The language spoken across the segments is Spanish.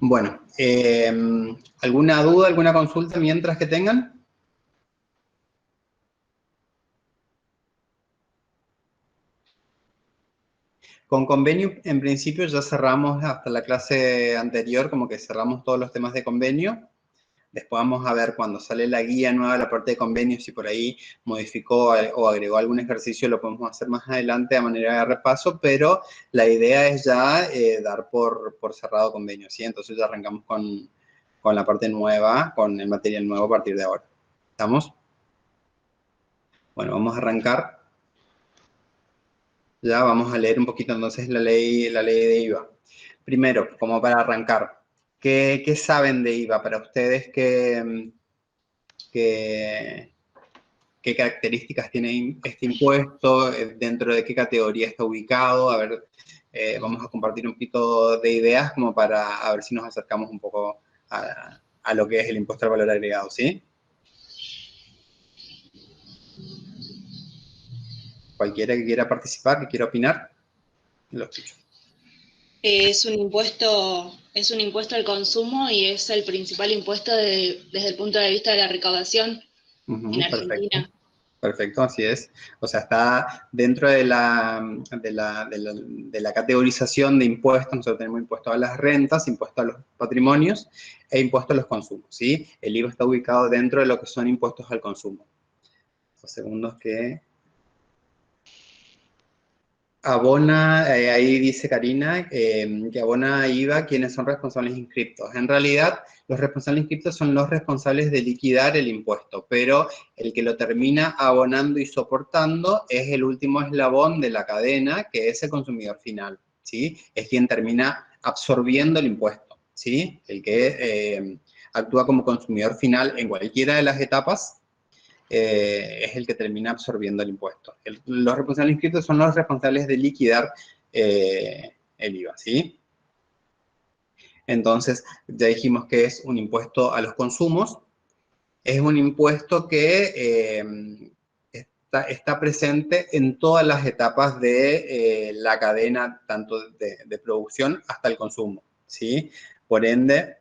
Bueno, ¿alguna duda, alguna consulta mientras que tengan? Con convenio, en principio, ya cerramos hasta la clase anterior, como que cerramos todos los temas de convenio. Después vamos a ver cuando sale la guía nueva, la parte de convenios, si por ahí modificó o agregó algún ejercicio, lo podemos hacer más adelante a manera de repaso, pero la idea es ya dar por cerrado convenio, ¿sí? Entonces ya arrancamos con la parte nueva, con el material nuevo a partir de ahora. ¿Estamos? Bueno, vamos a arrancar. Ya vamos a leer un poquito entonces la ley de IVA. Primero, como para arrancar, ¿qué saben de IVA? Para ustedes, ¿qué características tiene este impuesto? ¿Dentro de qué categoría está ubicado? A ver, vamos a compartir un poquito de ideas como para a ver si nos acercamos un poco a lo que es el impuesto al valor agregado, ¿sí? Cualquiera que quiera participar, que quiera opinar, lo escucho. Es un impuesto al consumo y es el principal impuesto desde el punto de vista de la recaudación en Argentina. Perfecto. Perfecto, así es. O sea, está dentro de la categorización de impuestos. Nosotros tenemos impuesto a las rentas, impuesto a los patrimonios e impuesto a los consumos, ¿sí? El IVA está ubicado dentro de lo que son impuestos al consumo. Los segundos que abona, ahí dice Karina, que abona IVA quienes son responsables inscriptos. En realidad, los responsables inscriptos son los responsables de liquidar el impuesto, pero el que lo termina abonando y soportando es el último eslabón de la cadena, que es el consumidor final, ¿sí? Es quien termina absorbiendo el impuesto, ¿sí? El que actúa como consumidor final en cualquiera de las etapas, es el que termina absorbiendo el impuesto. Los responsables inscritos son los responsables de liquidar el IVA, ¿sí? Entonces, ya dijimos que es un impuesto a los consumos. Es un impuesto que está presente en todas las etapas de la cadena, tanto de producción hasta el consumo, ¿sí? Por ende,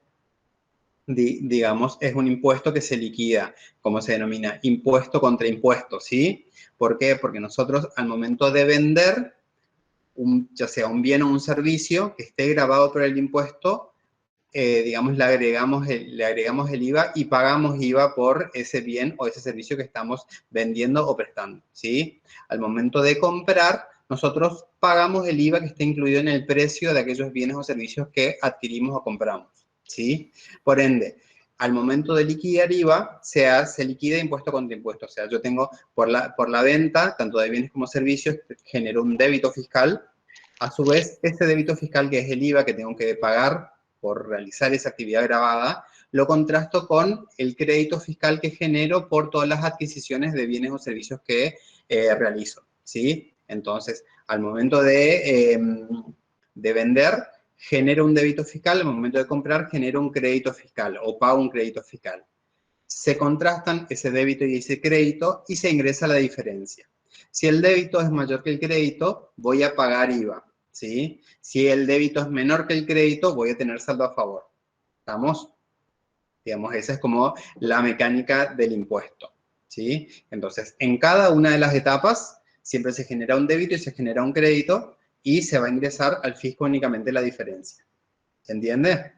digamos, es un impuesto que se liquida, como se denomina, impuesto contra impuesto, ¿sí? ¿Por qué? Porque nosotros al momento de vender, ya sea un bien o un servicio que esté grabado por el impuesto, digamos, le agregamos el IVA y pagamos IVA por ese bien o ese servicio que estamos vendiendo o prestando, ¿sí? Al momento de comprar, nosotros pagamos el IVA que está incluido en el precio de aquellos bienes o servicios que adquirimos o compramos, ¿sí? Por ende, al momento de liquidar IVA, se liquida impuesto contra impuesto. O sea, yo tengo por la venta, tanto de bienes como servicios, genero un débito fiscal. A su vez, ese débito fiscal, que es el IVA que tengo que pagar por realizar esa actividad grabada, lo contrasto con el crédito fiscal que genero por todas las adquisiciones de bienes o servicios que realizo, ¿sí? Entonces, al momento de vender, genero un débito fiscal, al momento de comprar, genero un crédito fiscal o pago un crédito fiscal. Se contrastan ese débito y ese crédito y se ingresa la diferencia. Si el débito es mayor que el crédito, voy a pagar IVA, ¿sí? Si el débito es menor que el crédito, voy a tener saldo a favor. ¿Estamos? Digamos, esa es como la mecánica del impuesto, ¿sí? Entonces, en cada una de las etapas, siempre se genera un débito y se genera un crédito y se va a ingresar al fisco únicamente la diferencia. ¿Se entiende?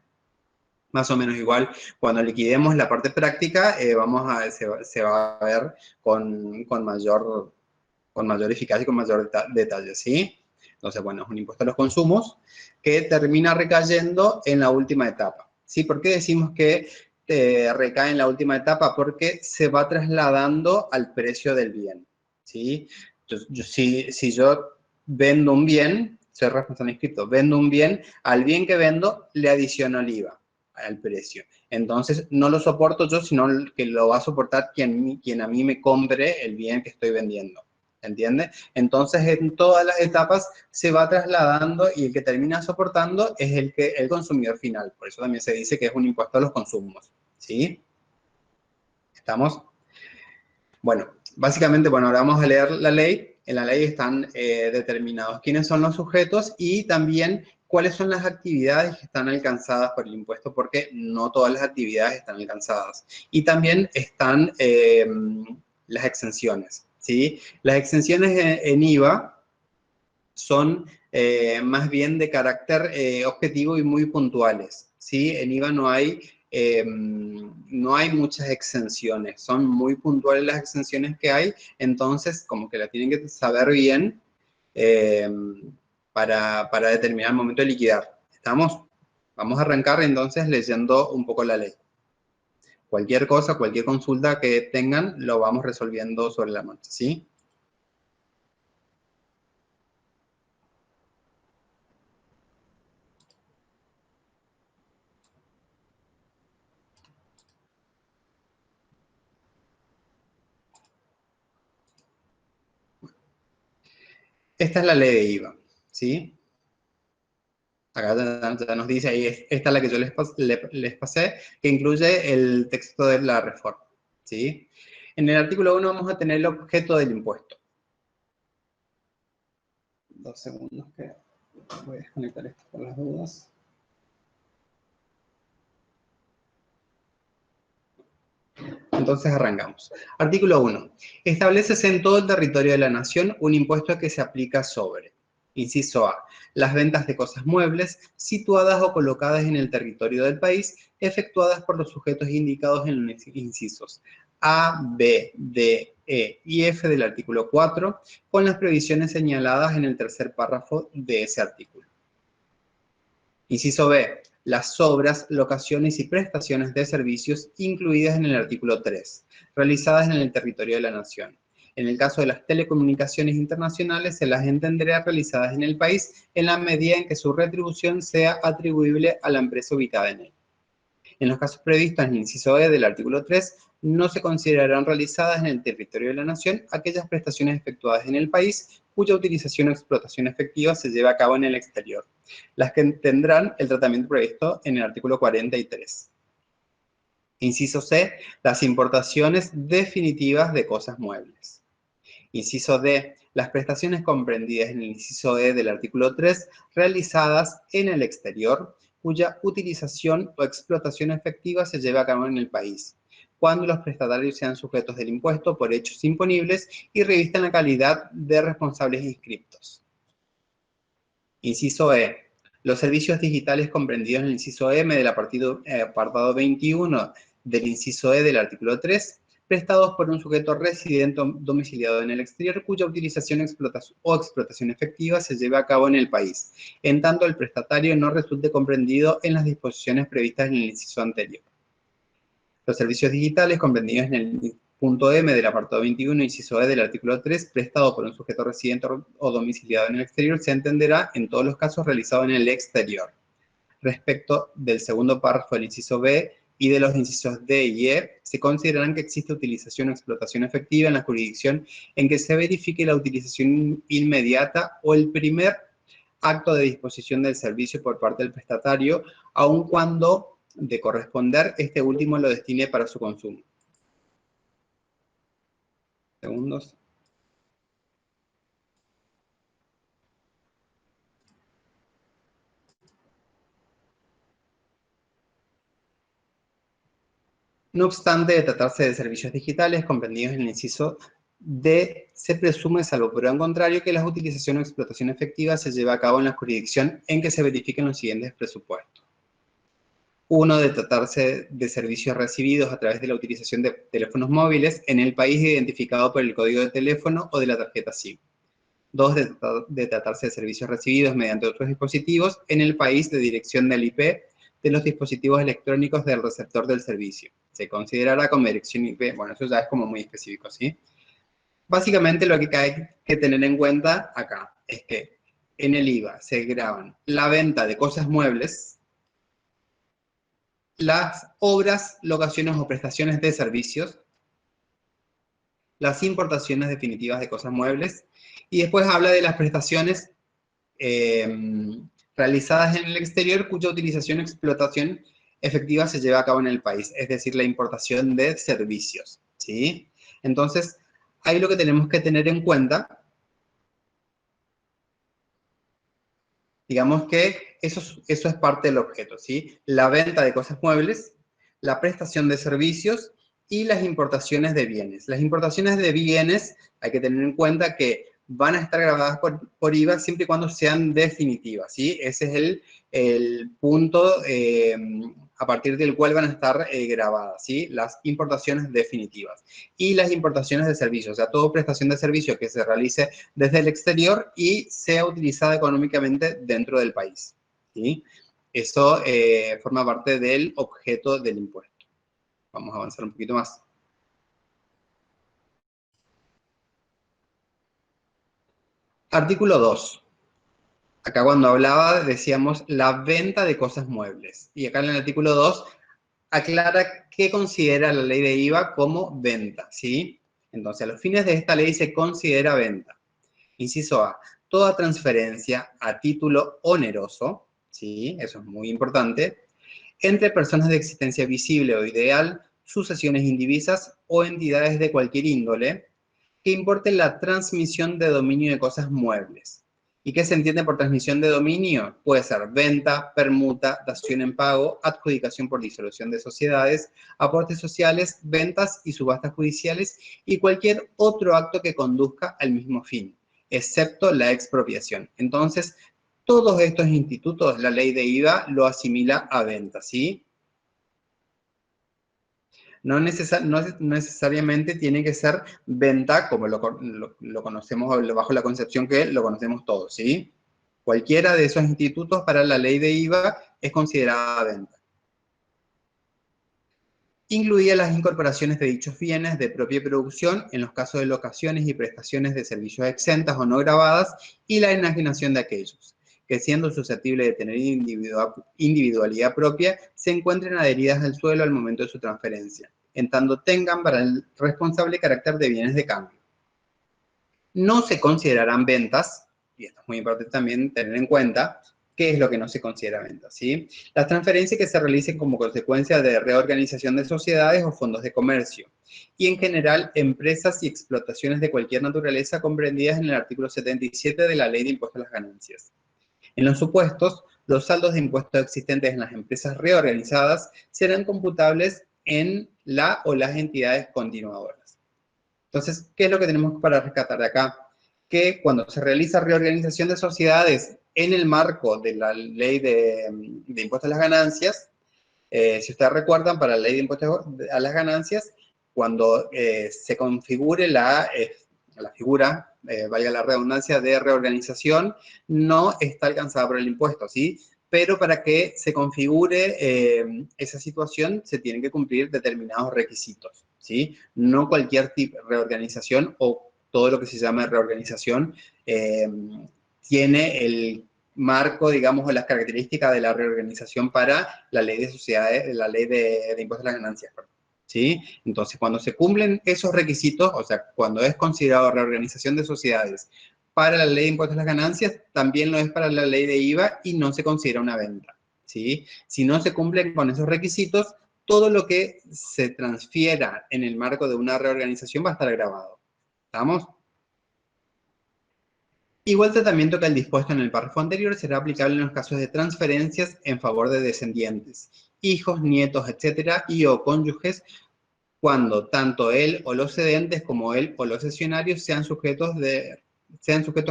Más o menos igual, cuando liquidemos la parte práctica, se va a ver con mayor eficacia y con mayor detalle, ¿sí? Entonces, bueno, es un impuesto a los consumos que termina recayendo en la última etapa, ¿sí? ¿Por qué decimos que recae en la última etapa? Porque se va trasladando al precio del bien, ¿sí? Si yo vendo un bien, soy responsable inscrito, vendo un bien, al bien que vendo le adiciono el IVA al precio. Entonces, no lo soporto yo, sino que lo va a soportar quien a mí me compre el bien que estoy vendiendo. ¿Entiende? Entonces, en todas las etapas se va trasladando y el que termina soportando es el consumidor final. Por eso también se dice que es un impuesto a los consumos. ¿Sí? ¿Estamos? Bueno, básicamente, bueno, ahora vamos a leer la ley. En la ley están determinados quiénes son los sujetos y también cuáles son las actividades que están alcanzadas por el impuesto, porque no todas las actividades están alcanzadas. Y también están las exenciones, ¿sí? Las exenciones en IVA son más bien de carácter objetivo y muy puntuales, ¿sí? En IVA no hay muchas exenciones, son muy puntuales las exenciones que hay, entonces como que la tienen que saber bien para determinar el momento de liquidar. ¿Estamos? Vamos a arrancar entonces leyendo un poco la ley. Cualquier cosa, cualquier consulta que tengan, lo vamos resolviendo sobre la marcha, ¿sí? Esta es la ley de IVA, ¿sí? Acá ya nos dice ahí, esta es la que yo les pasé, que incluye el texto de la reforma, ¿sí? En el artículo 1 vamos a tener el objeto del impuesto. 2 segundos que voy a desconectar esto por las dudas. Entonces arrancamos. Artículo 1. Establécese en todo el territorio de la nación un impuesto que se aplica sobre, inciso A, las ventas de cosas muebles situadas o colocadas en el territorio del país, efectuadas por los sujetos indicados en los incisos A, B, D, E y F del artículo 4, con las previsiones señaladas en el tercer párrafo de ese artículo. Inciso B, las obras, locaciones y prestaciones de servicios incluidas en el artículo 3, realizadas en el territorio de la nación. En el caso de las telecomunicaciones internacionales, se las entenderá realizadas en el país en la medida en que su retribución sea atribuible a la empresa ubicada en él. En los casos previstos en el inciso E del artículo 3, no se considerarán realizadas en el territorio de la nación aquellas prestaciones efectuadas en el país cuya utilización o explotación efectiva se lleva a cabo en el exterior, las que tendrán el tratamiento previsto en el artículo 43. Inciso C, las importaciones definitivas de cosas muebles. Inciso D, las prestaciones comprendidas en el inciso E del artículo 3 realizadas en el exterior, cuya utilización o explotación efectiva se lleva a cabo en el país, cuando los prestatarios sean sujetos del impuesto por hechos imponibles y revistan la calidad de responsables inscriptos. Inciso E. Los servicios digitales comprendidos en el inciso M del apartado 21 del inciso E del artículo 3, prestados por un sujeto residente o domiciliado en el exterior cuya utilización o explotación efectiva se lleve a cabo en el país, en tanto el prestatario no resulte comprendido en las disposiciones previstas en el inciso anterior. Los servicios digitales comprendidos en el punto M del apartado 21, inciso E del artículo 3, prestado por un sujeto residente o domiciliado en el exterior, se entenderá en todos los casos realizado en el exterior. Respecto del segundo párrafo del inciso B y de los incisos D y E, se considerarán que existe utilización o explotación efectiva en la jurisdicción en que se verifique la utilización inmediata o el primer acto de disposición del servicio por parte del prestatario, aun cuando de corresponder, este último lo destine para su consumo. Segundos. No obstante, de tratarse de servicios digitales comprendidos en el inciso D, se presume, salvo prueba en contrario, que la utilización o explotación efectiva se lleva a cabo en la jurisdicción en que se verifiquen los siguientes presupuestos. 1. De tratarse de servicios recibidos a través de la utilización de teléfonos móviles en el país identificado por el código de teléfono o de la tarjeta SIM. 2. De tratarse de servicios recibidos mediante otros dispositivos en el país de dirección del IP de los dispositivos electrónicos del receptor del servicio. Se considerará como dirección IP. Bueno, eso ya es como muy específico, ¿sí? Básicamente lo que hay que tener en cuenta acá es que en el IVA se graban la venta de cosas muebles, las obras, locaciones o prestaciones de servicios, las importaciones definitivas de cosas muebles, y después habla de las prestaciones realizadas en el exterior cuya utilización y explotación efectiva se lleva a cabo en el país, es decir, la importación de servicios, ¿sí? Entonces, ahí lo que tenemos que tener en cuenta Digamos que eso es parte del objeto, ¿sí? La venta de cosas muebles, la prestación de servicios y las importaciones de bienes. Las importaciones de bienes hay que tener en cuenta que van a estar grabadas por IVA siempre y cuando sean definitivas, ¿sí? Ese es el punto a partir del cual van a estar grabadas, ¿sí? Las importaciones definitivas. Y las importaciones de servicios, o sea, toda prestación de servicio que se realice desde el exterior y sea utilizada económicamente dentro del país, ¿sí? Eso forma parte del objeto del impuesto. Vamos a avanzar un poquito más. Artículo 2. Acá cuando hablaba decíamos la venta de cosas muebles. Y acá en el artículo 2 aclara qué considera la ley de IVA como venta, ¿sí? Entonces, a los fines de esta ley se considera venta. Inciso A, toda transferencia a título oneroso, ¿sí? Eso es muy importante, entre personas de existencia visible o ideal, sucesiones indivisas o entidades de cualquier índole, que importe la transmisión de dominio de cosas muebles. ¿Y qué se entiende por transmisión de dominio? Puede ser venta, permuta, dación en pago, adjudicación por disolución de sociedades, aportes sociales, ventas y subastas judiciales y cualquier otro acto que conduzca al mismo fin, excepto la expropiación. Entonces, todos estos institutos, la ley de IVA lo asimila a venta, ¿sí? No necesariamente tiene que ser venta como lo conocemos bajo la concepción que lo conocemos todos, ¿sí? Cualquiera de esos institutos para la ley de IVA es considerada venta. Incluía las incorporaciones de dichos bienes de propia producción en los casos de locaciones y prestaciones de servicios exentas o no grabadas y la enajenación de aquellos, que siendo susceptibles de tener individualidad propia, se encuentren adheridas al suelo al momento de su transferencia, en tanto tengan para el responsable carácter de bienes de cambio. No se considerarán ventas, y esto es muy importante también tener en cuenta, qué es lo que no se considera venta, ¿sí? Las transferencias que se realicen como consecuencia de reorganización de sociedades o fondos de comercio, y en general empresas y explotaciones de cualquier naturaleza comprendidas en el artículo 77 de la Ley de Impuesto a las Ganancias. En los supuestos, los saldos de impuestos existentes en las empresas reorganizadas serán computables en la o las entidades continuadoras. Entonces, ¿qué es lo que tenemos para rescatar de acá? Que cuando se realiza reorganización de sociedades en el marco de la ley de impuestos a las ganancias, si ustedes recuerdan, para la ley de impuestos a las ganancias, cuando se configure la figura, valga la redundancia, de reorganización, no está alcanzada por el impuesto, ¿sí? Pero para que se configure esa situación, se tienen que cumplir determinados requisitos, ¿sí? No cualquier tipo de reorganización o todo lo que se llama reorganización tiene el marco, digamos, o las características de la reorganización para la ley de sociedades, la ley de impuestos a las ganancias, ¿sí? Entonces, cuando se cumplen esos requisitos, o sea, cuando es considerado reorganización de sociedades para la ley de impuestos a las ganancias, también lo es para la ley de IVA y no se considera una venta, ¿sí? Si no se cumplen con esos requisitos, todo lo que se transfiera en el marco de una reorganización va a estar grabado. ¿Estamos? Igual tratamiento que el dispuesto en el párrafo anterior será aplicable en los casos de transferencias en favor de descendientes, hijos, nietos, etcétera, y o cónyuges, cuando tanto él o los cedentes como él o los cesionarios sean sujetos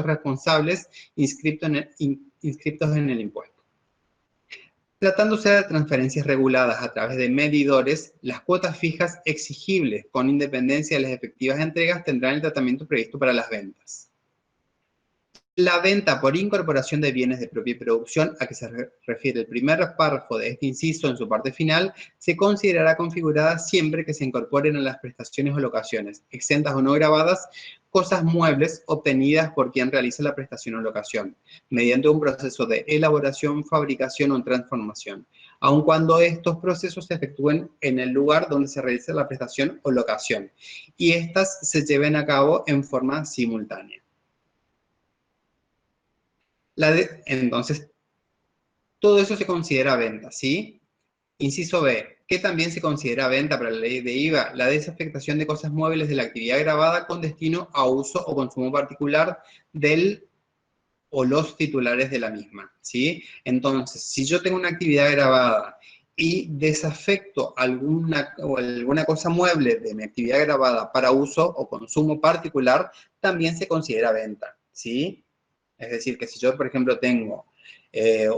responsables inscritos en el impuesto. Tratándose de transferencias reguladas a través de medidores, las cuotas fijas exigibles con independencia de las efectivas entregas tendrán el tratamiento previsto para las ventas. La venta por incorporación de bienes de propia producción, a que se refiere el primer párrafo de este inciso en su parte final, se considerará configurada siempre que se incorporen a las prestaciones o locaciones, exentas o no grabadas, cosas muebles obtenidas por quien realiza la prestación o locación, mediante un proceso de elaboración, fabricación o transformación, aun cuando estos procesos se efectúen en el lugar donde se realiza la prestación o locación, y éstas se lleven a cabo en forma simultánea. Entonces, todo eso se considera venta, ¿sí? Inciso B, ¿qué también se considera venta para la ley de IVA? La desafectación de cosas muebles de la actividad grabada con destino a uso o consumo particular del o los titulares de la misma, ¿sí? Entonces, si yo tengo una actividad grabada y desafecto alguna cosa mueble de mi actividad grabada para uso o consumo particular, también se considera venta, ¿sí? Es decir, que si yo, por ejemplo, tengo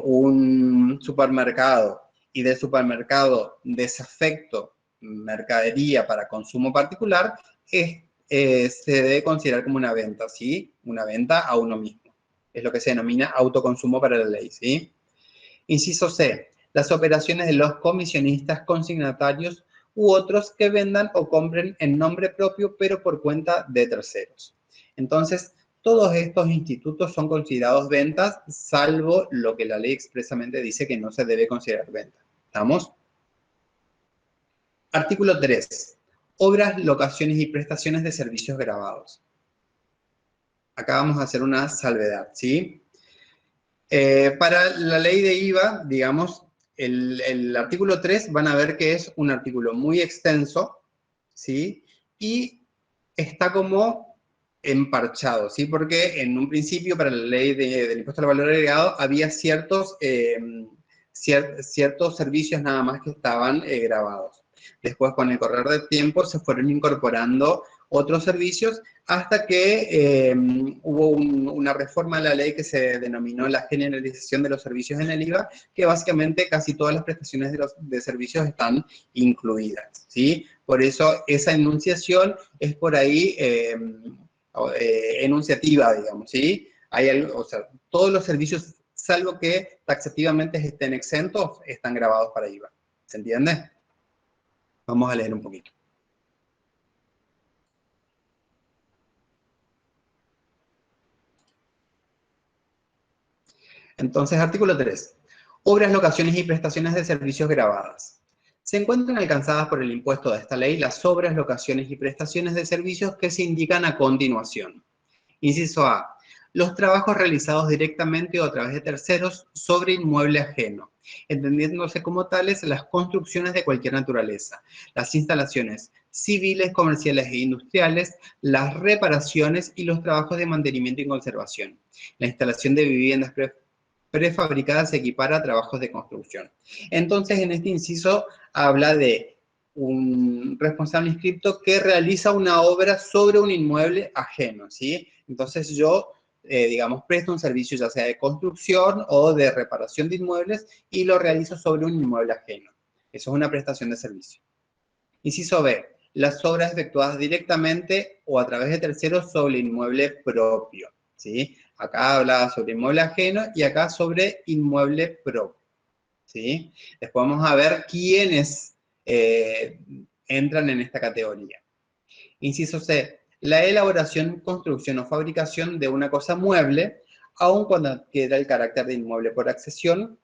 un supermercado y del supermercado desafecto mercadería para consumo particular, se debe considerar como una venta, ¿sí? Una venta a uno mismo. Es lo que se denomina autoconsumo para la ley, ¿sí? Inciso C. Las operaciones de los comisionistas, consignatarios u otros que vendan o compren en nombre propio, pero por cuenta de terceros. Entonces, todos estos institutos son considerados ventas, salvo lo que la ley expresamente dice que no se debe considerar venta. ¿Estamos? Artículo 3. Obras, locaciones y prestaciones de servicios grabados. Acá vamos a hacer una salvedad, ¿sí? Para la ley de IVA, digamos, el artículo 3 van a ver que es un artículo muy extenso, ¿sí? Y está como emparchado, ¿sí? Porque en un principio para la ley del impuesto al valor agregado había ciertos servicios nada más que estaban grabados. Después, con el correr del tiempo, se fueron incorporando otros servicios hasta que hubo una reforma a la ley que se denominó la generalización de los servicios en el IVA, que básicamente casi todas las prestaciones de servicios están incluidas, ¿sí? Por eso esa enunciación es por ahí enunciativa, digamos, ¿sí? Hay algo, o sea, todos los servicios, salvo que taxativamente estén exentos, están grabados para IVA. ¿Se entiende? Vamos a leer un poquito. Entonces, artículo 3. Obras, locaciones y prestaciones de servicios grabadas. Se encuentran alcanzadas por el impuesto de esta ley las obras, locaciones y prestaciones de servicios que se indican a continuación. Inciso A. Los trabajos realizados directamente o a través de terceros sobre inmueble ajeno, entendiéndose como tales las construcciones de cualquier naturaleza, las instalaciones civiles, comerciales e industriales, las reparaciones y los trabajos de mantenimiento y conservación. La instalación de viviendas prefabricadas se equipara a trabajos de construcción. Entonces, en este inciso habla de un responsable inscripto que realiza una obra sobre un inmueble ajeno, ¿sí? Entonces yo, digamos, presto un servicio ya sea de construcción o de reparación de inmuebles y lo realizo sobre un inmueble ajeno. Eso es una prestación de servicio. Inciso B. Las obras efectuadas directamente o a través de terceros sobre inmueble propio, ¿sí? Acá habla sobre inmueble ajeno y acá sobre inmueble propio, ¿sí? Después vamos a ver quiénes entran en esta categoría. Inciso C. La elaboración, construcción o fabricación de una cosa mueble, aun cuando adquiera el carácter de inmueble por accesión,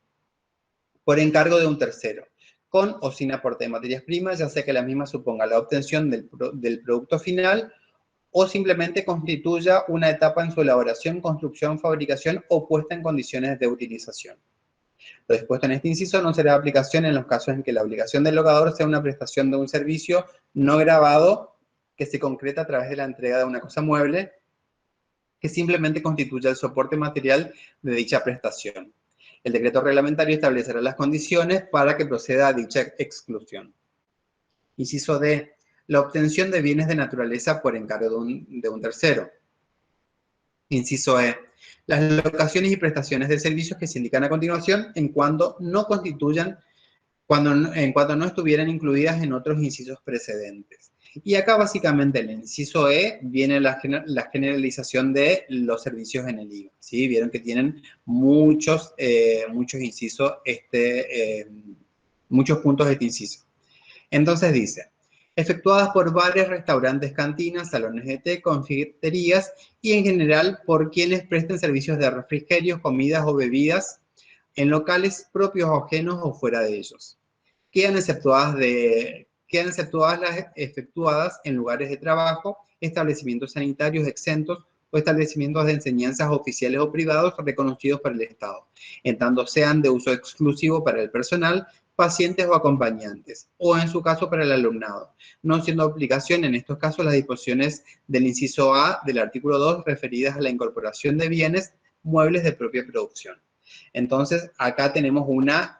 por encargo de un tercero, con o sin aporte de materias primas, ya sea que la misma suponga la obtención del producto final o simplemente constituya una etapa en su elaboración, construcción, fabricación o puesta en condiciones de utilización. Lo dispuesto en este inciso no será de aplicación en los casos en que la obligación del logador sea una prestación de un servicio no grabado que se concreta a través de la entrega de una cosa mueble que simplemente constituya el soporte material de dicha prestación. El decreto reglamentario establecerá las condiciones para que proceda a dicha exclusión. Inciso D. La obtención de bienes de naturaleza por encargo de un tercero. Inciso E. Las locaciones y prestaciones de servicios que se indican a continuación en cuanto no estuvieran incluidas en otros incisos precedentes. Y acá básicamente en el inciso E viene la generalización de los servicios en el IVA, ¿sí? Vieron que tienen muchos incisos, muchos puntos de este inciso. Entonces dice, efectuadas por bares, restaurantes, cantinas, salones de té, confiterías y en general por quienes presten servicios de refrigerios, comidas o bebidas en locales propios o ajenos o fuera de ellos. Quedan exceptuadas las efectuadas en lugares de trabajo, establecimientos sanitarios exentos o establecimientos de enseñanzas oficiales o privados reconocidos por el Estado, en tanto sean de uso exclusivo para el personal, pacientes o acompañantes, o en su caso para el alumnado, no siendo aplicación en estos casos las disposiciones del inciso A del artículo 2 referidas a la incorporación de bienes muebles de propia producción. Entonces, acá tenemos una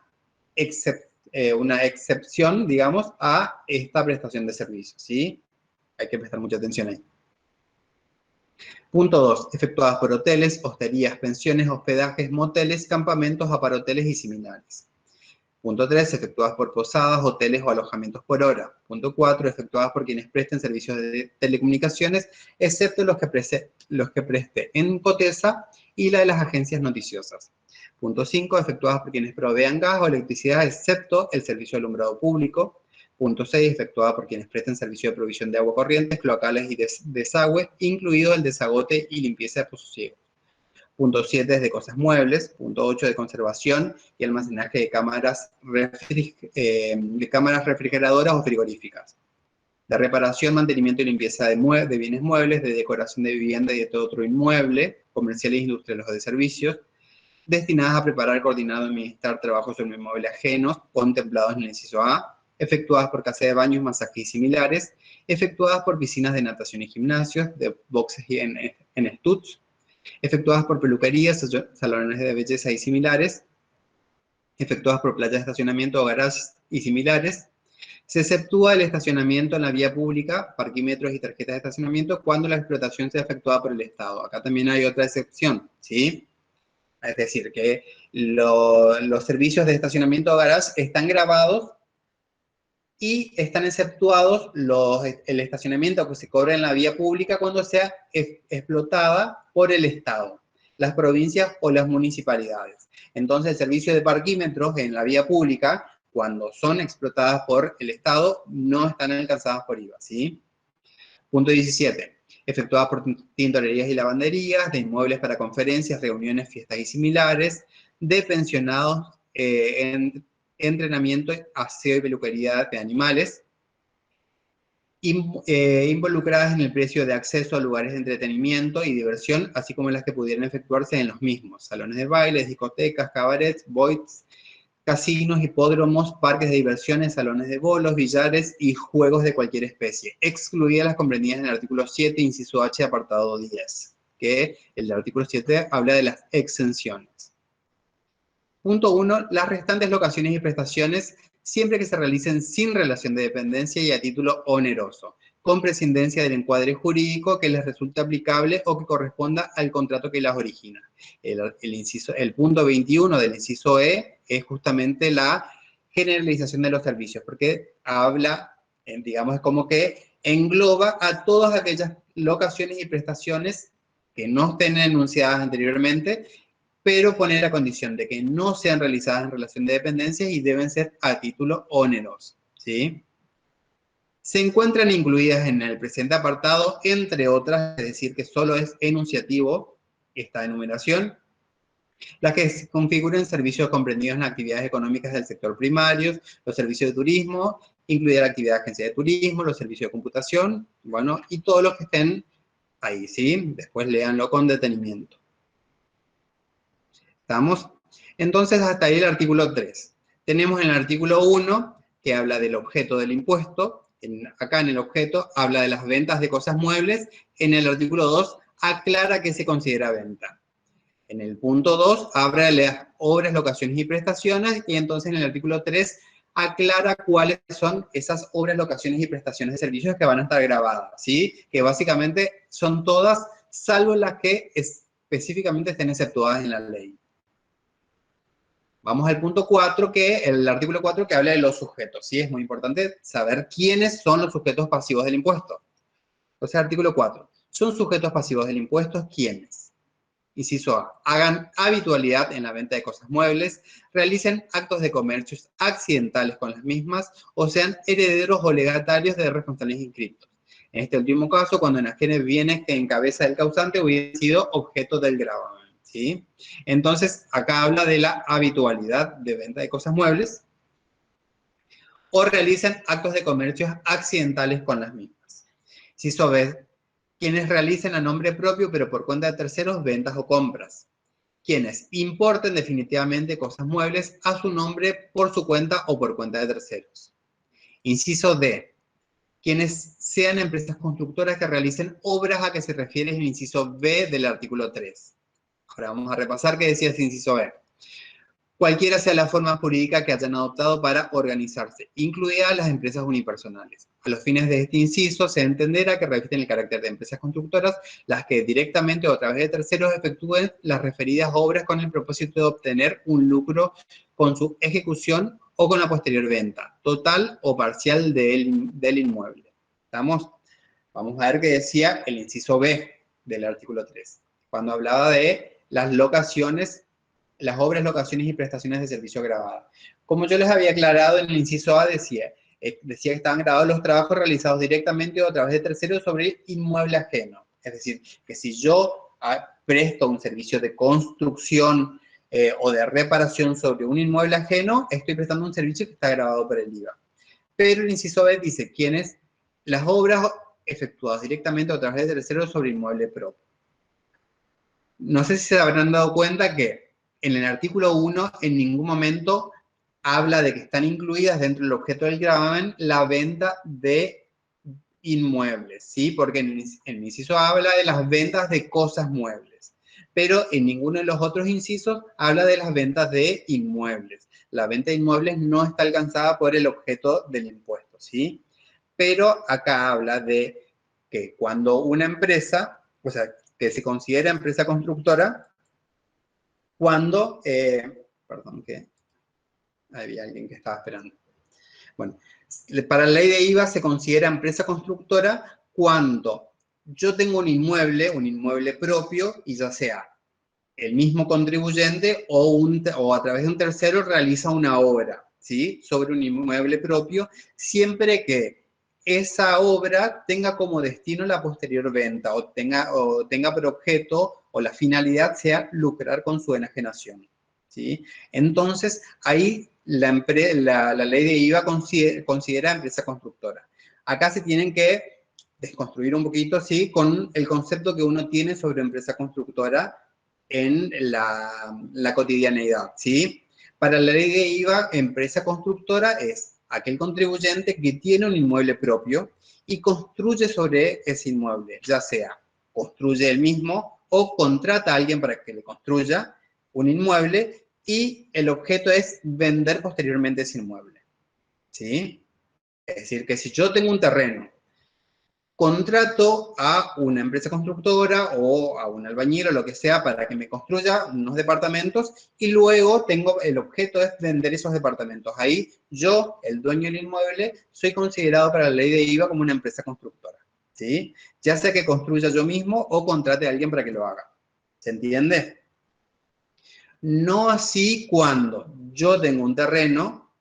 excepción, digamos, a esta prestación de servicios, ¿sí? Hay que prestar mucha atención ahí. Punto 2. Efectuadas por hoteles, hosterías, pensiones, hospedajes, moteles, campamentos, aparhoteles y similares. Punto 3. Efectuadas por posadas, hoteles o alojamientos por hora. Punto 4. Efectuadas por quienes presten servicios de telecomunicaciones, excepto los que preste en Cotesa y la de las agencias noticiosas. Punto 5. Efectuadas por quienes provean gas o electricidad, excepto el servicio de alumbrado público. Punto 6. Efectuada por quienes presten servicio de provisión de agua corriente, cloacales y desagüe, incluido el desagote y limpieza de pozos ciegos. Punto 7 es de cosas muebles. Punto 8 de conservación y almacenaje de cámaras refrigeradoras o frigoríficas. De reparación, mantenimiento y limpieza de bienes muebles, de decoración de vivienda y de todo otro inmueble, comerciales, industriales o de servicios, destinadas a preparar, coordinar o administrar trabajos sobre inmuebles ajenos, contemplados en el inciso A, efectuadas por casa de baños, masajes y similares, efectuadas por piscinas de natación y gimnasios, de boxes y en studs, efectuadas por peluquerías, salones de belleza y similares, efectuadas por playas de estacionamiento o garages y similares. Se exceptúa el estacionamiento en la vía pública, parquímetros y tarjetas de estacionamiento cuando la explotación sea efectuada por el Estado. Acá también hay otra excepción, ¿sí? Es decir, que los servicios de estacionamiento o garage están grabados y están exceptuados el estacionamiento que se cobra en la vía pública cuando sea explotada por el Estado, las provincias o las municipalidades. Entonces, el servicio de parquímetros en la vía pública, cuando son explotadas por el Estado, no están alcanzadas por IVA, ¿sí? Punto 17. Efectuadas por tintorerías y lavanderías, de inmuebles para conferencias, reuniones, fiestas y similares, de pensionados entrenamiento, aseo y peluquería de animales, involucradas en el precio de acceso a lugares de entretenimiento y diversión, así como las que pudieran efectuarse en los mismos, salones de baile, discotecas, cabarets, boites, casinos, hipódromos, parques de diversiones, salones de bolos, billares y juegos de cualquier especie, excluidas las comprendidas en el artículo 7, inciso H, apartado 10, que el artículo 7 habla de las exenciones. Punto 1. Las restantes locaciones y prestaciones siempre que se realicen sin relación de dependencia y a título oneroso, con prescindencia del encuadre jurídico que les resulte aplicable o que corresponda al contrato que las origina. El punto 21 del inciso E es justamente la generalización de los servicios, porque habla, digamos, es como que engloba a todas aquellas locaciones y prestaciones que no estén enunciadas anteriormente, pero pone la condición de que no sean realizadas en relación de dependencia y deben ser a título oneroso, ¿sí? Se encuentran incluidas en el presente apartado, entre otras, es decir, que solo es enunciativo esta enumeración, las que se configuren servicios comprendidos en actividades económicas del sector primario, los servicios de turismo, incluida la actividad de agencia de turismo, los servicios de computación, bueno, y todos los que estén ahí, ¿sí? Después léanlo con detenimiento. ¿Estamos? Entonces, hasta ahí el artículo 3. Tenemos en el artículo 1, que habla del objeto del impuesto. Acá en el objeto habla de las ventas de cosas muebles. En el artículo 2 aclara qué se considera venta. En el punto 2 habla de las obras, locaciones y prestaciones. Y entonces en el artículo 3 aclara cuáles son esas obras, locaciones y prestaciones de servicios que van a estar grabadas, ¿sí? Que básicamente son todas, salvo las que específicamente estén exceptuadas en la ley. Vamos al punto 4, el artículo 4 que habla de los sujetos. Sí, es muy importante saber quiénes son los sujetos pasivos del impuesto. Entonces, artículo 4. ¿Son sujetos pasivos del impuesto quiénes? Inciso A. Hagan habitualidad en la venta de cosas muebles, realicen actos de comercios accidentales con las mismas, o sean herederos o legatarios de responsables inscriptos. En este último caso, cuando enajenen bienes que en cabeza del causante hubieran sido objeto del gravamen. ¿Sí? Entonces, acá habla de la habitualidad de venta de cosas muebles o realizan actos de comercios accidentales con las mismas. Si sobre quienes realicen a nombre propio, pero por cuenta de terceros, ventas o compras. Quienes importen definitivamente cosas muebles a su nombre por su cuenta o por cuenta de terceros. Inciso D. Quienes sean empresas constructoras que realicen obras a que se refiere el inciso B del artículo 3. Ahora vamos a repasar qué decía ese inciso B. Cualquiera sea la forma jurídica que hayan adoptado para organizarse, incluidas las empresas unipersonales. A los fines de este inciso, se entenderá que refieren el carácter de empresas constructoras las que directamente o a través de terceros efectúen las referidas obras con el propósito de obtener un lucro con su ejecución o con la posterior venta, total o parcial del inmueble. ¿Estamos? Vamos a ver qué decía el inciso B del artículo 3, cuando hablaba de las locaciones, las obras, locaciones y prestaciones de servicio grabadas. Como yo les había aclarado en el inciso A, decía que estaban grabados los trabajos realizados directamente o a través de terceros sobre inmueble ajeno. Es decir, que si yo presto un servicio de construcción o de reparación sobre un inmueble ajeno, estoy prestando un servicio que está grabado por el IVA. Pero el inciso B dice, ¿quiénes? Las obras efectuadas directamente o a través de terceros sobre inmueble propio. No sé si se habrán dado cuenta que en el artículo 1 en ningún momento habla de que están incluidas dentro del objeto del gravamen la venta de inmuebles, ¿sí? Porque en el inciso A habla de las ventas de cosas muebles, pero en ninguno de los otros incisos habla de las ventas de inmuebles. La venta de inmuebles no está alcanzada por el objeto del impuesto, ¿sí? Pero acá habla de que cuando una empresa, o sea, que se considera empresa constructora, cuando, perdón, que había alguien que estaba esperando. Bueno, para la ley de IVA se considera empresa constructora cuando yo tengo un inmueble propio, y ya sea el mismo contribuyente o a través de un tercero realiza una obra, ¿sí? Sobre un inmueble propio, siempre que esa obra tenga como destino la posterior venta o tenga por objeto o la finalidad sea lucrar con su enajenación, ¿sí? Entonces, ahí la ley de IVA considera empresa constructora. Acá se tienen que desconstruir un poquito, ¿sí? Con el concepto que uno tiene sobre empresa constructora en la cotidianeidad, ¿sí? Para la ley de IVA, empresa constructora es aquel contribuyente que tiene un inmueble propio y construye sobre ese inmueble, ya sea construye él mismo o contrata a alguien para que le construya un inmueble y el objeto es vender posteriormente ese inmueble, ¿sí? Es decir, que si yo tengo un terreno, contrato a una empresa constructora o a un albañil o lo que sea para que me construya unos departamentos y luego el objeto es vender esos departamentos. Ahí yo, el dueño del inmueble, soy considerado para la ley de IVA como una empresa constructora, ¿sí? Ya sea que construya yo mismo o contrate a alguien para que lo haga. ¿Se entiende? No así cuando yo tengo un terreno,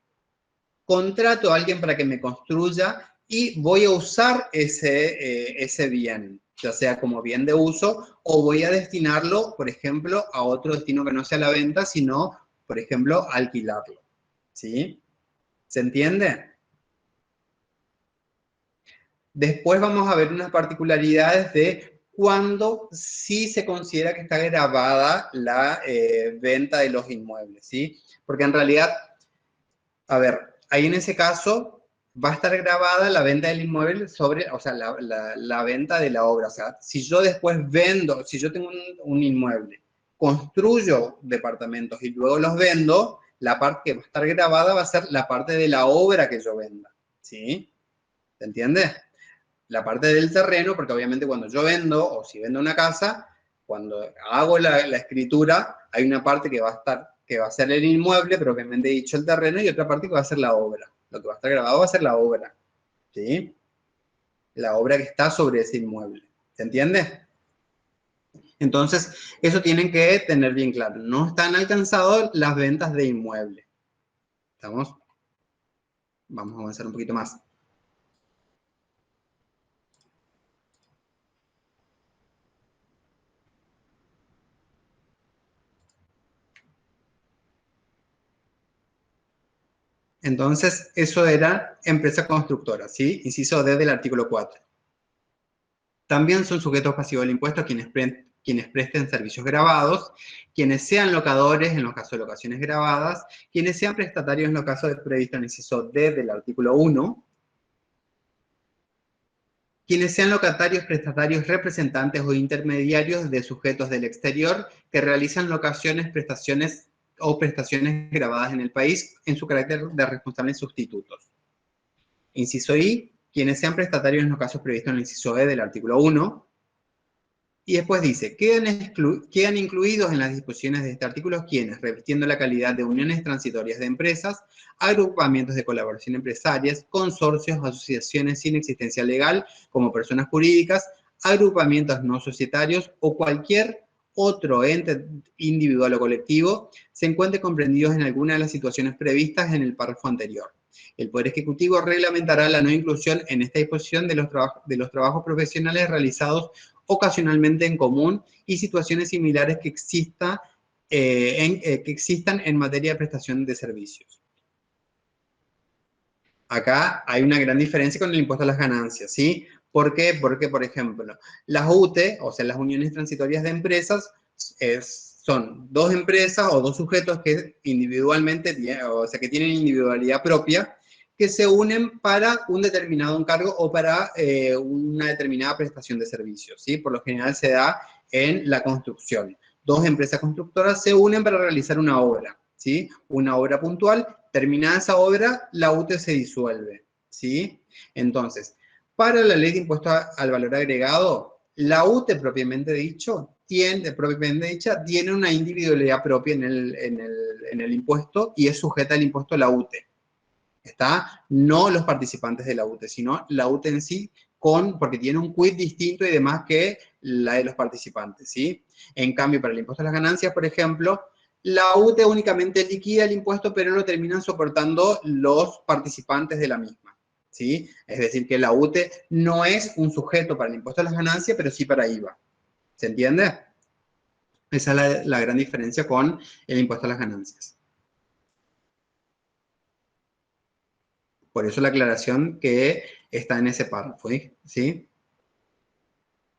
contrato a alguien para que me construya y voy a usar ese bien, ya sea como bien de uso, o voy a destinarlo, por ejemplo, a otro destino que no sea la venta, sino, por ejemplo, alquilarlo. ¿Sí? ¿Se entiende? Después vamos a ver unas particularidades de cuándo sí se considera que está grabada la venta de los inmuebles, ¿sí? Porque en realidad, a ver, ahí en ese caso va a estar grabada la venta del inmueble sobre, o sea, la venta de la obra. O sea, si yo después vendo, si yo tengo un inmueble, construyo departamentos y luego los vendo, la parte que va a estar grabada va a ser la parte de la obra que yo venda, ¿sí? ¿Se entiende? La parte del terreno, porque obviamente cuando yo vendo, o si vendo una casa, cuando hago la escritura, hay una parte que va a estar, que va a ser el inmueble, propiamente dicho el terreno, y otra parte que va a ser la obra. Lo que va a estar grabado va a ser la obra, ¿sí? La obra que está sobre ese inmueble. ¿Se entiende? Entonces, eso tienen que tener bien claro. No están alcanzadas las ventas de inmueble. ¿Estamos? Vamos a avanzar un poquito más. Entonces, eso era empresa constructora, ¿sí? Inciso D del artículo 4. También son sujetos pasivos del impuesto quienes presten servicios grabados, quienes sean locadores en los casos de locaciones grabadas, quienes sean prestatarios en los casos previstos en el inciso D del artículo 1, quienes sean locatarios, prestatarios, representantes o intermediarios de sujetos del exterior que realizan locaciones, prestaciones o prestaciones grabadas en el país en su carácter de responsables sustitutos. Inciso I, quienes sean prestatarios en los casos previstos en el inciso E del artículo 1. Y después dice, quedan incluidos en las disposiciones de este artículo quienes, revistiendo la calidad de uniones transitorias de empresas, agrupamientos de colaboración empresarias, consorcios, asociaciones sin existencia legal como personas jurídicas, agrupamientos no societarios o cualquier otro ente individual o colectivo, se encuentren comprendidos en alguna de las situaciones previstas en el párrafo anterior. El Poder Ejecutivo reglamentará la no inclusión en esta disposición de los trabajos profesionales realizados ocasionalmente en común y situaciones similares que existan en materia de prestación de servicios. Acá hay una gran diferencia con el impuesto a las ganancias, ¿sí? ¿Por qué? Porque, por ejemplo, las UTE, o sea, las uniones transitorias de empresas, son dos empresas o dos sujetos que individualmente, o sea, que tienen individualidad propia, que se unen para un determinado encargo o para una determinada prestación de servicios, ¿sí? Por lo general se da en la construcción. Dos empresas constructoras se unen para realizar una obra, ¿sí? Una obra puntual. Terminada esa obra, la UTE se disuelve, ¿sí? Entonces, para la ley de impuesto al valor agregado, la UTE propiamente dicha tiene una individualidad propia en el impuesto y es sujeta al impuesto la UTE. ¿Está? No los participantes de la UTE, sino la UTE en sí, porque tiene un quid distinto y demás que la de los participantes, ¿sí? En cambio, para el impuesto a las ganancias, por ejemplo, la UTE únicamente liquida el impuesto, pero lo terminan soportando los participantes de la misma, ¿sí? Es decir, que la UTE no es un sujeto para el impuesto a las ganancias, pero sí para IVA. ¿Se entiende? Esa es la gran diferencia con el impuesto a las ganancias. Por eso la aclaración que está en ese párrafo, ¿sí?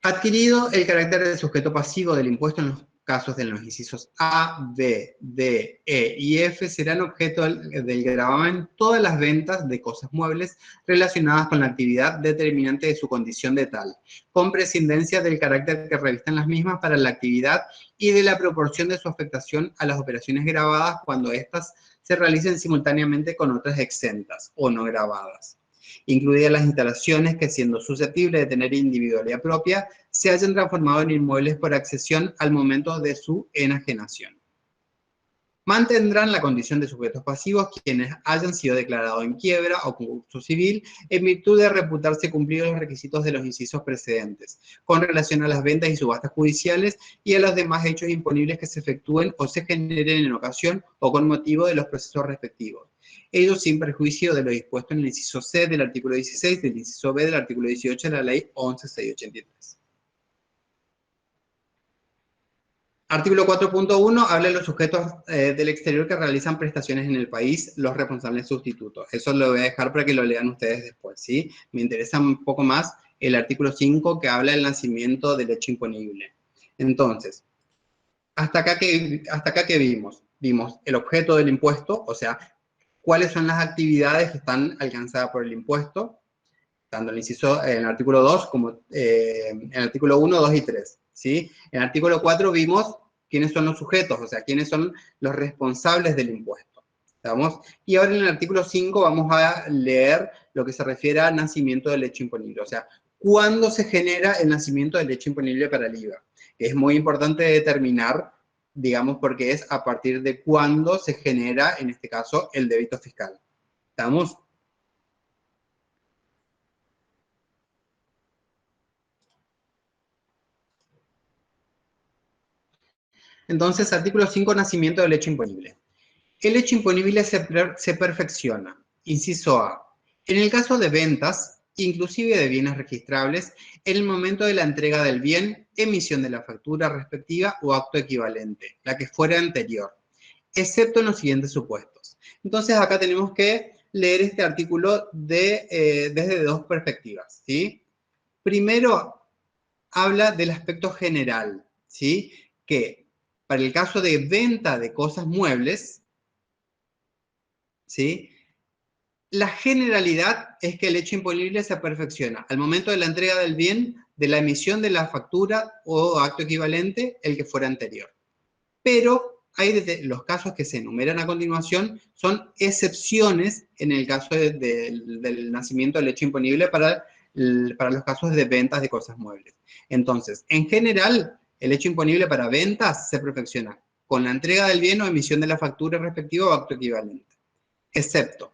Adquirido el carácter de sujeto pasivo del impuesto en los casos de los incisos A, B, D, E y F, serán objeto del gravamen todas las ventas de cosas muebles relacionadas con la actividad determinante de su condición de tal, con prescindencia del carácter que revisten las mismas para la actividad y de la proporción de su afectación a las operaciones gravadas cuando éstas se realicen simultáneamente con otras exentas o no gravadas, incluidas las instalaciones que, siendo susceptibles de tener individualidad propia, se hayan transformado en inmuebles por accesión al momento de su enajenación. Mantendrán la condición de sujetos pasivos quienes hayan sido declarados en quiebra o concurso civil en virtud de reputarse cumplir los requisitos de los incisos precedentes, con relación a las ventas y subastas judiciales y a los demás hechos imponibles que se efectúen o se generen en ocasión o con motivo de los procesos respectivos. Ello sin perjuicio de lo dispuesto en el inciso C del artículo 16, del inciso B del artículo 18 de la ley 11.683. Artículo 4.1 habla de los sujetos del exterior que realizan prestaciones en el país, los responsables sustitutos. Eso lo voy a dejar para que lo lean ustedes después, ¿sí? Me interesa un poco más el artículo 5 que habla del nacimiento del hecho imponible. Entonces, hasta acá que vimos el objeto del impuesto, o sea, cuáles son las actividades que están alcanzadas por el impuesto, tanto en el artículo 2 como en el artículo 1, 2 y 3, ¿sí? En el artículo 4 vimos quiénes son los sujetos, o sea, quiénes son los responsables del impuesto, ¿estamos? Y ahora en el artículo 5 vamos a leer lo que se refiere al nacimiento del hecho imponible, o sea, ¿cuándo se genera el nacimiento del hecho imponible para el IVA? Es muy importante determinar, digamos, porque es a partir de cuándo se genera, en este caso, el débito fiscal. ¿Estamos? Entonces, artículo 5, nacimiento del hecho imponible. El hecho imponible se perfecciona. Inciso A. En el caso de ventas, inclusive de bienes registrables, en el momento de la entrega del bien, emisión de la factura respectiva o acto equivalente, la que fuera anterior, excepto en los siguientes supuestos. Entonces, acá tenemos que leer este artículo desde dos perspectivas, ¿sí? Primero, habla del aspecto general, ¿sí? Que para el caso de venta de cosas muebles, ¿sí? La generalidad es que el hecho imponible se perfecciona al momento de la entrega del bien, de la emisión de la factura o acto equivalente, el que fuera anterior. Pero los casos que se enumeran a continuación son excepciones en el caso del nacimiento del hecho imponible para los casos de ventas de cosas muebles. Entonces, en general, el hecho imponible para ventas se perfecciona con la entrega del bien o emisión de la factura respectiva o acto equivalente. Excepto,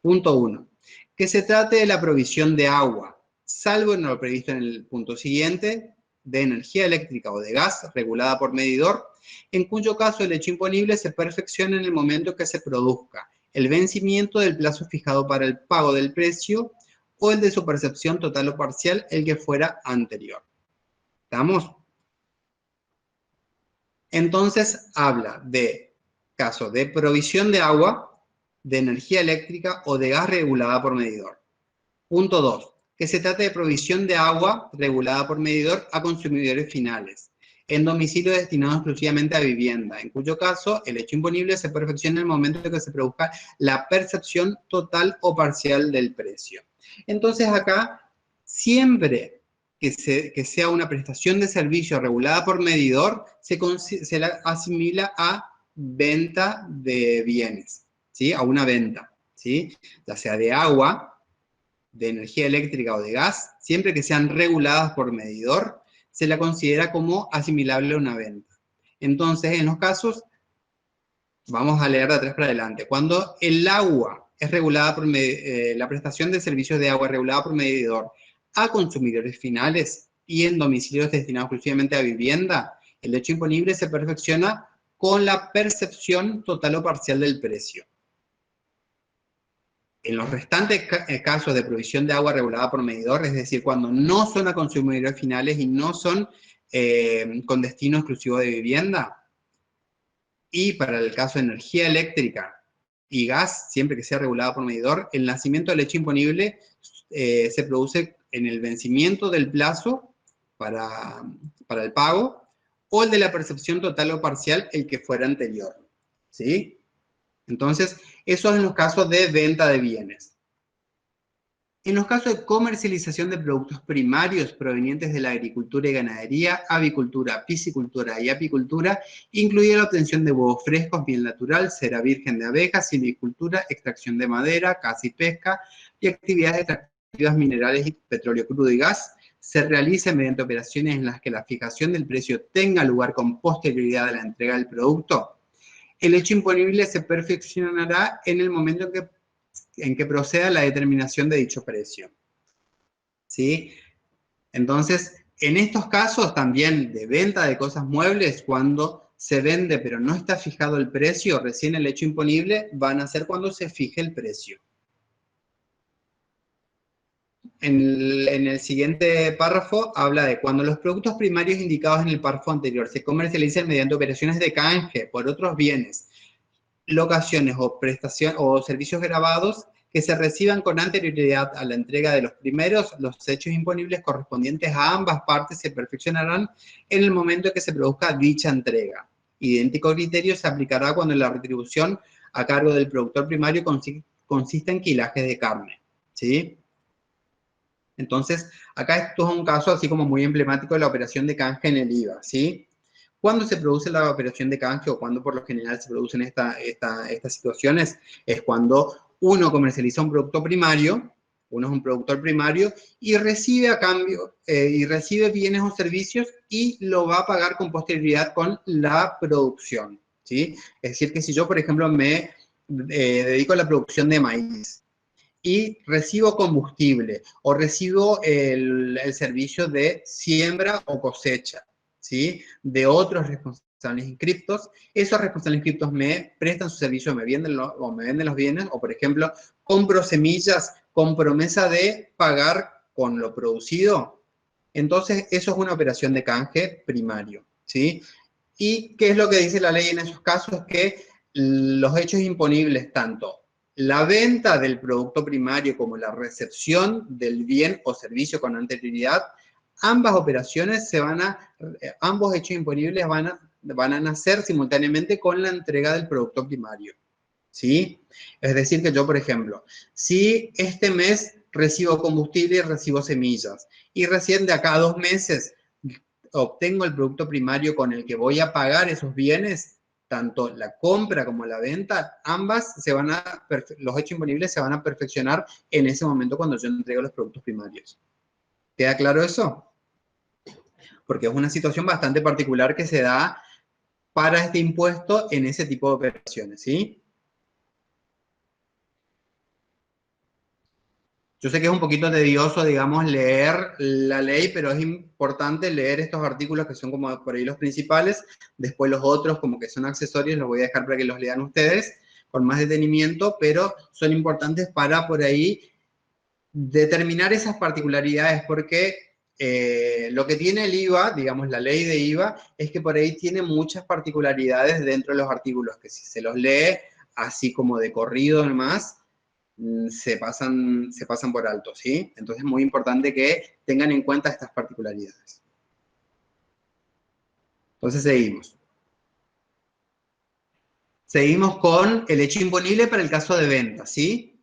punto 1, que se trate de la provisión de agua, salvo en lo previsto en el punto siguiente, de energía eléctrica o de gas regulada por medidor, en cuyo caso el hecho imponible se perfecciona en el momento que se produzca el vencimiento del plazo fijado para el pago del precio o el de su percepción total o parcial, el que fuera anterior. ¿Estamos? Entonces habla de caso de provisión de agua, de energía eléctrica o de gas regulada por medidor. Punto 2. Que se trate de provisión de agua regulada por medidor a consumidores finales, en domicilio destinado exclusivamente a vivienda, en cuyo caso el hecho imponible se perfecciona en el momento en que se produzca la percepción total o parcial del precio. Entonces acá, siempre que sea una prestación de servicio regulada por medidor, se la asimila a venta de bienes, ¿sí? A una venta, ¿sí? Ya sea de agua, de energía eléctrica o de gas, siempre que sean reguladas por medidor, se la considera como asimilable a una venta. Entonces, en los casos, vamos a leer de atrás para adelante, cuando el agua es regulada por la prestación de servicios de agua regulada por medidor a consumidores finales y en domicilios destinados exclusivamente a vivienda, el hecho imponible se perfecciona con la percepción total o parcial del precio. En los restantes casos de provisión de agua regulada por medidor, es decir, cuando no son a consumidores finales y no son con destino exclusivo de vivienda, y para el caso de energía eléctrica y gas, siempre que sea regulada por medidor, el nacimiento del hecho imponible se produce en el vencimiento del plazo para el pago o el de la percepción total o parcial, el que fuera anterior. ¿Sí? Entonces, eso es en los casos de venta de bienes. En los casos de comercialización de productos primarios provenientes de la agricultura y ganadería, avicultura, piscicultura y apicultura, incluye la obtención de huevos frescos, miel natural, cera virgen de abejas, silvicultura, extracción de madera, caza y pesca y actividades extractivas minerales y petróleo crudo y gas, se realiza mediante operaciones en las que la fijación del precio tenga lugar con posterioridad a la entrega del producto. El hecho imponible se perfeccionará en el momento en que proceda la determinación de dicho precio. ¿Sí? Entonces, en estos casos también de venta de cosas muebles, cuando se vende pero no está fijado el precio, recién el hecho imponible van a ser cuando se fije el precio. En el siguiente párrafo habla de cuando los productos primarios indicados en el párrafo anterior se comercializan mediante operaciones de canje por otros bienes, locaciones o prestaciones o servicios grabados que se reciban con anterioridad a la entrega de los primeros, los hechos imponibles correspondientes a ambas partes se perfeccionarán en el momento en que se produzca dicha entrega. Idéntico criterio se aplicará cuando la retribución a cargo del productor primario consista en quilajes de carne. ¿Sí? Entonces, acá esto es un caso así como muy emblemático de la operación de canje en el IVA, ¿sí? ¿Cuándo se produce la operación de canje o cuándo por lo general se producen estas situaciones? Es cuando uno comercializa un producto primario, uno es un productor primario y recibe a cambio, recibe bienes o servicios y lo va a pagar con posterioridad con la producción, ¿sí? Es decir, que si yo, por ejemplo, me dedico a la producción de maíz, y recibo combustible o recibo el servicio de siembra o cosecha, ¿sí? De otros responsables inscriptos. Esos responsables inscriptos me prestan su servicio, me venden los bienes, o por ejemplo, compro semillas con promesa de pagar con lo producido. Entonces, eso es una operación de canje primario, ¿sí? ¿Y qué es lo que dice la ley en esos casos? Que los hechos imponibles, tanto la venta del producto primario como la recepción del bien o servicio con anterioridad, ambas operaciones ambos hechos imponibles van a nacer simultáneamente con la entrega del producto primario. ¿sí? Es decir, que yo, por ejemplo, si este mes recibo combustible y recibo semillas, y recién de acá a 2 meses obtengo el producto primario con el que voy a pagar esos bienes, tanto la compra como la venta, ambas los hechos imponibles se van a perfeccionar en ese momento cuando yo entrego los productos primarios. ¿Queda claro eso? Porque es una situación bastante particular que se da para este impuesto en ese tipo de operaciones, ¿sí? Yo sé que es un poquito tedioso, digamos, leer la ley, pero es importante leer estos artículos que son como por ahí los principales. Después los otros, como que son accesorios, los voy a dejar para que los lean ustedes con más detenimiento, pero son importantes para por ahí determinar esas particularidades, porque lo que tiene el IVA, digamos, la ley de IVA, es que por ahí tiene muchas particularidades dentro de los artículos, que si se los lee así como de corrido nomás, se pasan por alto, ¿sí? Entonces es muy importante que tengan en cuenta estas particularidades. Entonces seguimos. Seguimos con el hecho imponible para el caso de venta, ¿sí?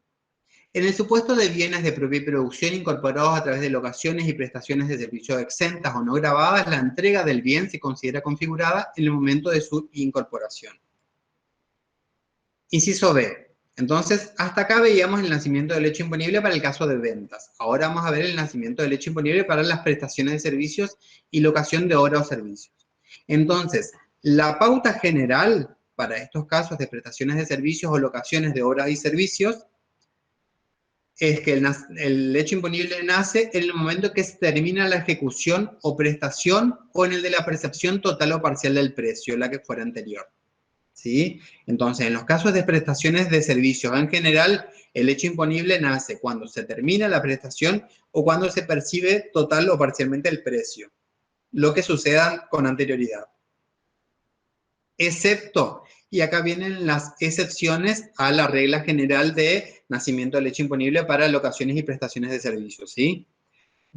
En el supuesto de bienes de propia producción incorporados a través de locaciones y prestaciones de servicios exentas o no grabadas, la entrega del bien se considera configurada en el momento de su incorporación. Inciso B. Entonces, hasta acá veíamos el nacimiento del hecho imponible para el caso de ventas. Ahora vamos a ver el nacimiento del hecho imponible para las prestaciones de servicios y locación de obra o servicios. Entonces, la pauta general para estos casos de prestaciones de servicios o locaciones de obra y servicios es que el hecho imponible nace en el momento que se termina la ejecución o prestación o en el de la percepción total o parcial del precio, la que fuera anterior. ¿Sí? Entonces, en los casos de prestaciones de servicios en general, el hecho imponible nace cuando se termina la prestación o cuando se percibe total o parcialmente el precio, lo que suceda con anterioridad. Excepto, y acá vienen las excepciones a la regla general de nacimiento del hecho imponible para locaciones y prestaciones de servicios, ¿sí?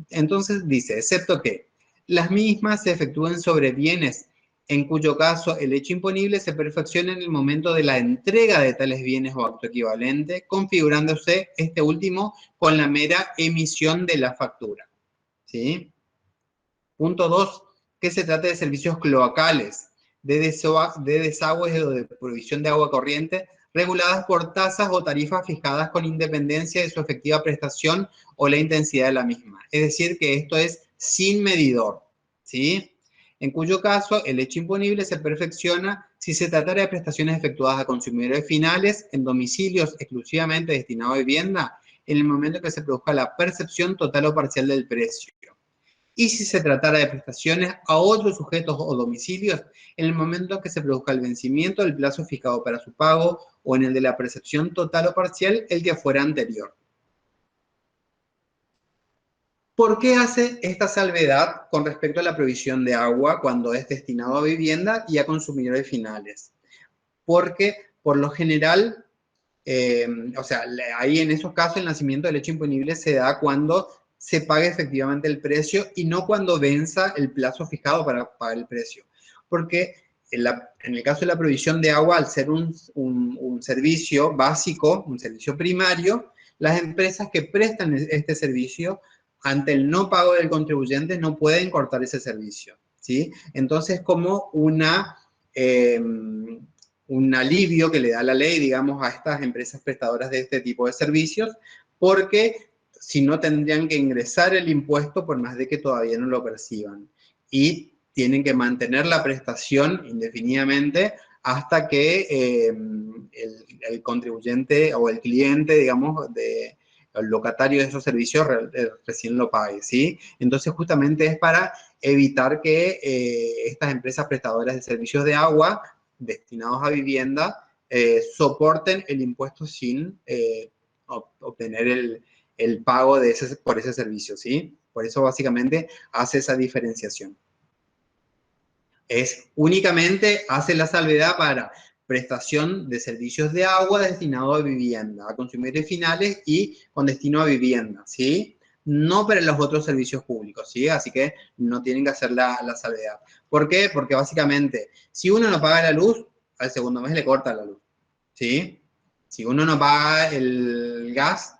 Entonces dice, excepto que las mismas se efectúen sobre bienes en cuyo caso el hecho imponible se perfecciona en el momento de la entrega de tales bienes o acto equivalente, configurándose este último con la mera emisión de la factura. ¿Sí? Punto 2, que se trata de servicios cloacales, de desagües o de provisión de agua corriente, reguladas por tasas o tarifas fijadas con independencia de su efectiva prestación o la intensidad de la misma. Es decir, que esto es sin medidor, ¿sí? En cuyo caso, el hecho imponible se perfecciona si se tratara de prestaciones efectuadas a consumidores finales en domicilios exclusivamente destinados a vivienda, en el momento que se produzca la percepción total o parcial del precio. Y si se tratara de prestaciones a otros sujetos o domicilios, en el momento que se produzca el vencimiento del plazo fijado para su pago o en el de la percepción total o parcial, el que fuera anterior. ¿Por qué hace esta salvedad con respecto a la provisión de agua cuando es destinado a vivienda y a consumidores finales? Porque, por lo general, o sea, ahí en esos casos el nacimiento del hecho imponible se da cuando se paga efectivamente el precio y no cuando venza el plazo fijado para pagar el precio. Porque en el caso de la provisión de agua, al ser un servicio básico, un servicio primario, las empresas que prestan este servicio, ante el no pago del contribuyente, no pueden cortar ese servicio, ¿sí? Entonces, como un alivio que le da la ley, digamos, a estas empresas prestadoras de este tipo de servicios, porque si no tendrían que ingresar el impuesto por más de que todavía no lo perciban. Y tienen que mantener la prestación indefinidamente hasta que el contribuyente o el cliente, digamos, el locatario de esos servicios recién lo pague, ¿sí? Entonces, justamente es para evitar que estas empresas prestadoras de servicios de agua destinados a vivienda soporten el impuesto sin obtener el pago por ese servicio, ¿sí? Por eso básicamente hace esa diferenciación. Únicamente hace la salvedad para prestación de servicios de agua destinado a vivienda, a consumidores finales y con destino a vivienda, ¿sí? No para los otros servicios públicos, ¿sí? Así que no tienen que hacer la salvedad. ¿Por qué? Porque básicamente, si uno no paga la luz, al segundo mes le corta la luz, ¿sí? Si uno no paga el gas,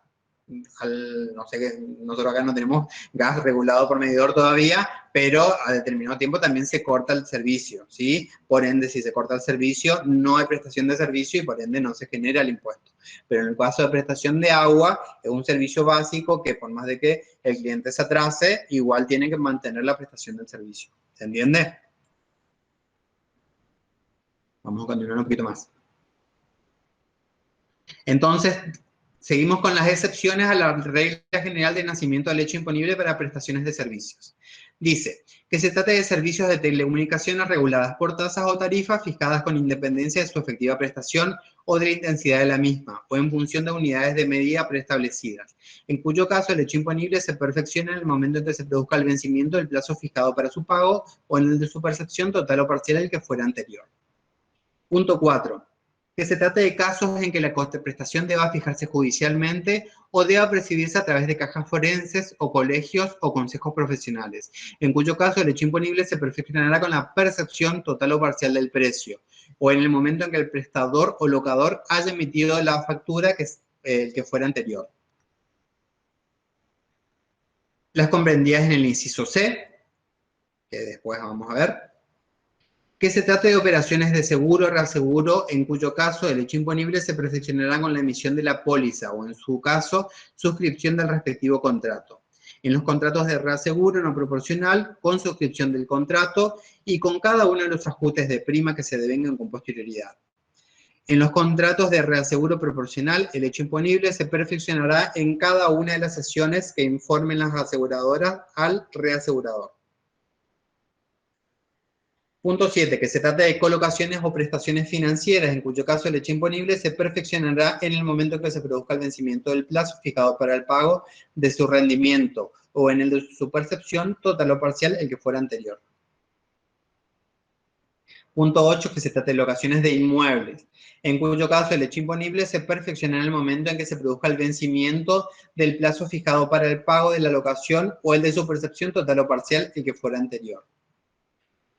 no sé qué, nosotros acá no tenemos gas regulado por medidor todavía, pero a determinado tiempo también se corta el servicio, ¿sí? Por ende, si se corta el servicio, no hay prestación de servicio y por ende no se genera el impuesto. Pero en el caso de prestación de agua, es un servicio básico que por más de que el cliente se atrase, igual tiene que mantener la prestación del servicio. ¿Se entiende? Vamos a continuar un poquito más. Entonces, seguimos con las excepciones a la regla general de nacimiento de leche imponible para prestaciones de servicios. Dice que se trata de servicios de telecomunicaciones reguladas por tasas o tarifas fijadas con independencia de su efectiva prestación o de la intensidad de la misma, o en función de unidades de medida preestablecidas, en cuyo caso el hecho imponible se perfecciona en el momento en que se produzca el vencimiento del plazo fijado para su pago o en el de su percepción total o parcial al que fuera anterior. Punto 4. Que se trate de casos en que la contraprestación deba fijarse judicialmente o deba percibirse a través de cajas forenses o colegios o consejos profesionales, en cuyo caso el hecho imponible se perfeccionará con la percepción total o parcial del precio, o en el momento en que el prestador o locador haya emitido la factura que fuera anterior. Las comprendidas en el inciso C, que después vamos a ver. Que se trate de operaciones de seguro o reaseguro, en cuyo caso el hecho imponible se perfeccionará con la emisión de la póliza o, en su caso, suscripción del respectivo contrato. En los contratos de reaseguro no proporcional, con suscripción del contrato y con cada uno de los ajustes de prima que se devengan con posterioridad. En los contratos de reaseguro proporcional, el hecho imponible se perfeccionará en cada una de las sesiones que informen las aseguradoras al reasegurador. Punto 7. Que se trata de colocaciones o prestaciones financieras, en cuyo caso el hecho imponible se perfeccionará en el momento en que se produzca el vencimiento del plazo fijado para el pago de su rendimiento o en el de su percepción total o parcial, el que fuera anterior. Punto 8. Que se trata de locaciones de inmuebles, en cuyo caso el hecho imponible se perfeccionará en el momento en que se produzca el vencimiento del plazo fijado para el pago de la locación o el de su percepción total o parcial, el que fuera anterior.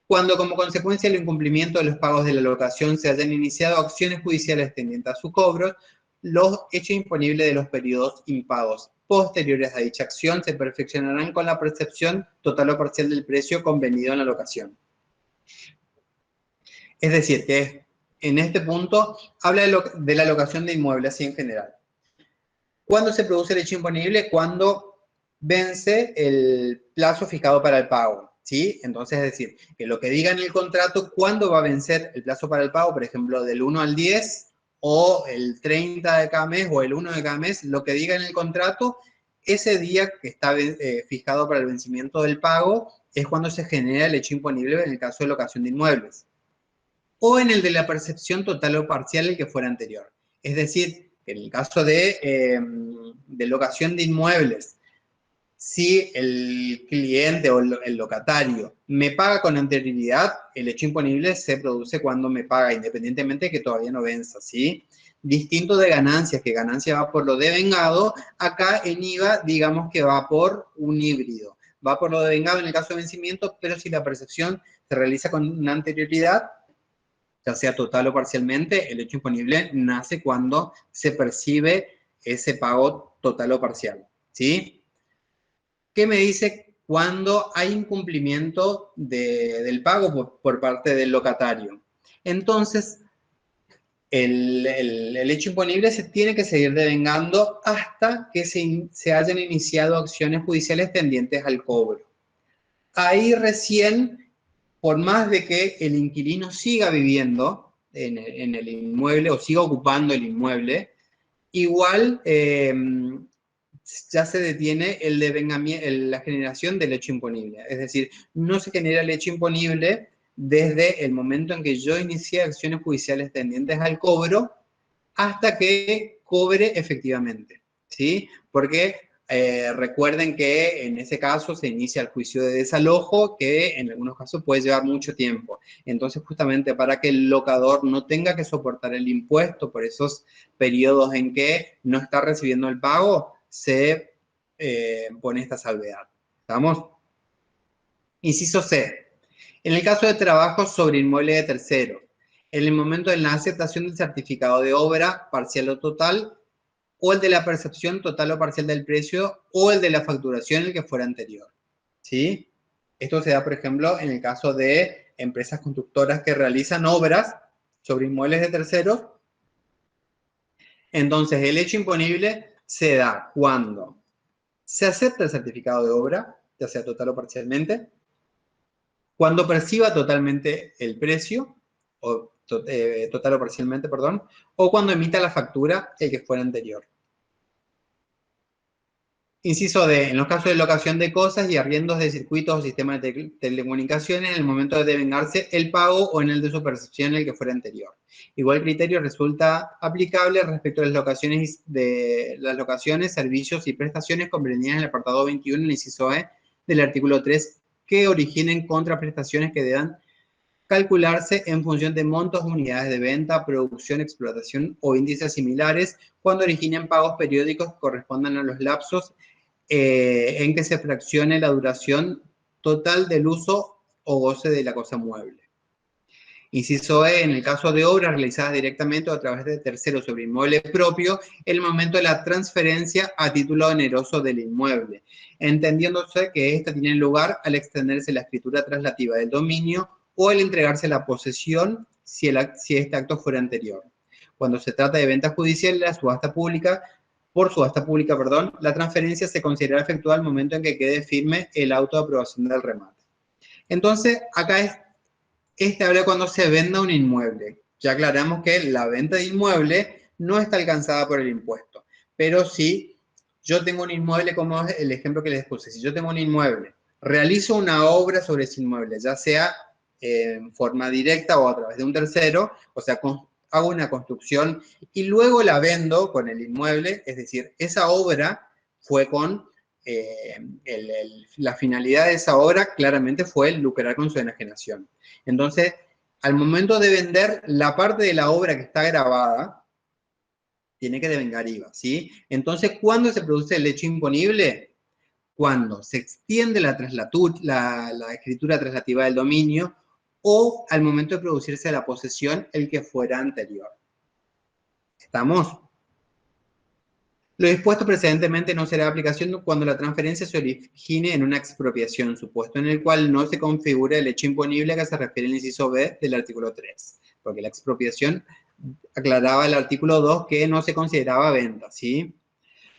Cuando como consecuencia del incumplimiento de los pagos de la locación se hayan iniciado acciones judiciales tendientes a su cobro, los hechos imponibles de los periodos impagos posteriores a dicha acción se perfeccionarán con la percepción total o parcial del precio convenido en la locación. Es decir, que en este punto habla de la locación de inmuebles así en general. ¿Cuándo se produce el hecho imponible? Cuando vence el plazo fijado para el pago. ¿Sí? Entonces, es decir, que lo que diga en el contrato, cuándo va a vencer el plazo para el pago, por ejemplo, del 1 al 10, o el 30 de cada mes, o el 1 de cada mes, lo que diga en el contrato, ese día que está fijado para el vencimiento del pago, es cuando se genera el hecho imponible en el caso de locación de inmuebles. O en el de la percepción total o parcial, el que fuera anterior. Es decir, que en el caso de locación de inmuebles, si el cliente o el locatario me paga con anterioridad, el hecho imponible se produce cuando me paga, independientemente de que todavía no venza, ¿sí? Distinto de ganancias, que ganancia va por lo devengado, acá en IVA digamos que va por un híbrido. Va por lo devengado en el caso de vencimiento, pero si la percepción se realiza con una anterioridad, ya sea total o parcialmente, el hecho imponible nace cuando se percibe ese pago total o parcial, ¿sí? ¿Qué me dice cuando hay incumplimiento del pago por parte del locatario? Entonces, el hecho imponible se tiene que seguir devengando hasta que se hayan iniciado acciones judiciales tendientes al cobro. Ahí recién, por más de que el inquilino siga viviendo en el inmueble o siga ocupando el inmueble, igual ya se detiene la generación del hecho imponible. Es decir, no se genera el hecho imponible desde el momento en que yo inicié acciones judiciales tendientes al cobro hasta que cobre efectivamente, ¿sí? Porque recuerden que en ese caso se inicia el juicio de desalojo, que en algunos casos puede llevar mucho tiempo. Entonces, justamente para que el locador no tenga que soportar el impuesto por esos periodos en que no está recibiendo el pago, se pone esta salvedad. ¿Estamos? Inciso C. En el caso de trabajos sobre inmueble de tercero, en el momento de la aceptación del certificado de obra, parcial o total, o el de la percepción total o parcial del precio, o el de la facturación, el que fuera anterior. ¿Sí? Esto se da, por ejemplo, en el caso de empresas constructoras que realizan obras sobre inmuebles de terceros. Entonces, el hecho imponible se da cuando se acepta el certificado de obra, ya sea total o parcialmente, cuando perciba totalmente el precio, o total o parcialmente, perdón, o cuando emita la factura, el que fuera anterior. Inciso D, en los casos de locación de cosas y arriendos de circuitos o sistemas de telecomunicaciones, en el momento de devengarse el pago o en el de su percepción, el que fuera anterior. Igual criterio resulta aplicable respecto a las locaciones, servicios y prestaciones comprendidas en el apartado 21, en el inciso E del artículo 3, que originen contraprestaciones que deban calcularse en función de montos, unidades de venta, producción, explotación o índices similares, cuando originen pagos periódicos que correspondan a los lapsos en que se fraccione la duración total del uso o goce de la cosa mueble. Inciso E, en el caso de obras realizadas directamente o a través de terceros sobre inmueble propio, el momento de la transferencia a título oneroso del inmueble, entendiéndose que esta tiene lugar al extenderse la escritura traslativa del dominio o al entregarse la posesión si este acto fuera anterior. Cuando se trata de venta judicial, por subasta pública, la transferencia se considerará efectuada al momento en que quede firme el auto de aprobación del remate. Entonces, acá habla cuando se venda un inmueble. Ya aclaramos que la venta de inmueble no está alcanzada por el impuesto, pero si yo tengo un inmueble, como es el ejemplo que les puse, si yo tengo un inmueble, realizo una obra sobre ese inmueble, ya sea en forma directa o a través de un tercero, o sea, hago una construcción y luego la vendo con el inmueble, es decir, esa obra fue con la finalidad de esa obra claramente fue lucrar con su enajenación. Entonces, al momento de vender, la parte de la obra que está grabada tiene que devengar IVA, ¿sí? Entonces, ¿cuándo se produce el hecho imponible? Cuando se extiende la escritura traslativa del dominio o al momento de producirse la posesión, el que fuera anterior. ¿Estamos? Lo dispuesto precedentemente no será de aplicación cuando la transferencia se origine en una expropiación, supuesto en el cual no se configure el hecho imponible a que se refiere el inciso B del artículo 3, porque la expropiación aclaraba el artículo 2 que no se consideraba venta, ¿sí?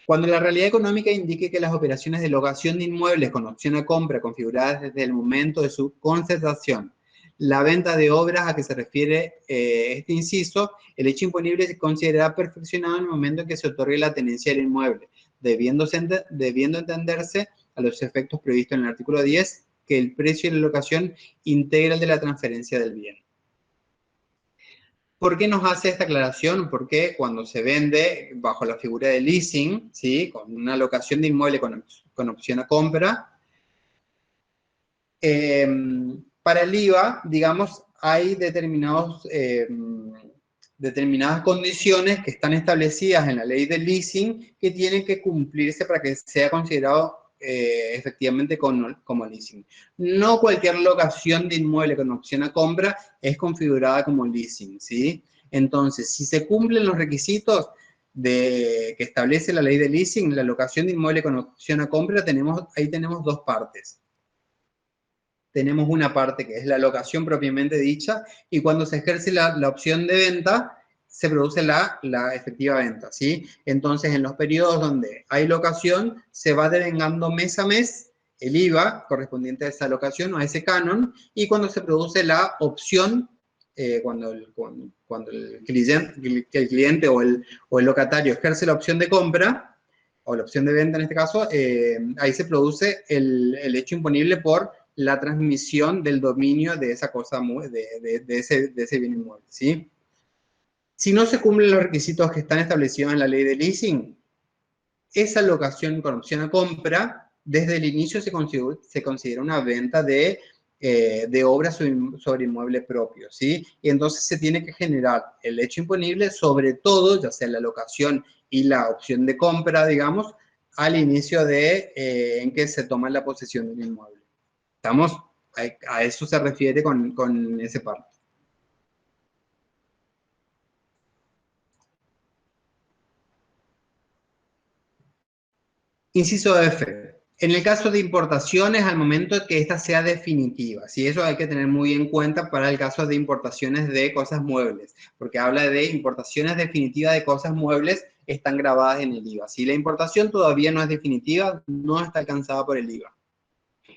Cuando la realidad económica indique que las operaciones de locación de inmuebles con opción a compra configuradas desde el momento de su concertación, la venta de obras a que se refiere este inciso, el hecho imponible se considerará perfeccionado en el momento en que se otorgue la tenencia del inmueble, debiendo entenderse a los efectos previstos en el artículo 10 que el precio de la locación integra el de la transferencia del bien. ¿Por qué nos hace esta aclaración? Porque cuando se vende bajo la figura de leasing, ¿sí? Con una locación de inmueble con opción a compra, para el IVA, digamos, hay determinadas condiciones que están establecidas en la ley del leasing que tienen que cumplirse para que sea considerado efectivamente como leasing. No cualquier locación de inmueble con opción a compra es configurada como leasing, ¿sí? Entonces, si se cumplen los requisitos que establece la ley de leasing, la locación de inmueble con opción a compra, ahí tenemos dos partes. Tenemos una parte que es la locación propiamente dicha, y cuando se ejerce la opción de venta, se produce la efectiva venta, ¿sí? Entonces, en los periodos donde hay locación, se va devengando mes a mes el IVA correspondiente a esa locación o a ese canon, y cuando se produce la opción, cuando el cliente o el locatario ejerce la opción de compra, o la opción de venta en este caso, ahí se produce el hecho imponible por la transmisión del dominio de esa cosa, de ese bien inmueble, ¿sí? Si no se cumplen los requisitos que están establecidos en la ley de leasing, esa locación con opción a compra, desde el inicio se considera una venta de obras sobre inmueble propio, ¿sí? Y entonces se tiene que generar el hecho imponible, sobre todo, ya sea la locación y la opción de compra, digamos, al inicio en que se toma la posesión del inmueble. ¿Estamos? A eso se refiere con ese parte. Inciso F. En el caso de importaciones, al momento que esta sea definitiva. ¿Sí? Eso hay que tener muy en cuenta para el caso de importaciones de cosas muebles, porque habla de importaciones definitivas de cosas muebles, están grabadas en el IVA. Si la importación todavía no es definitiva, no está alcanzada por el IVA.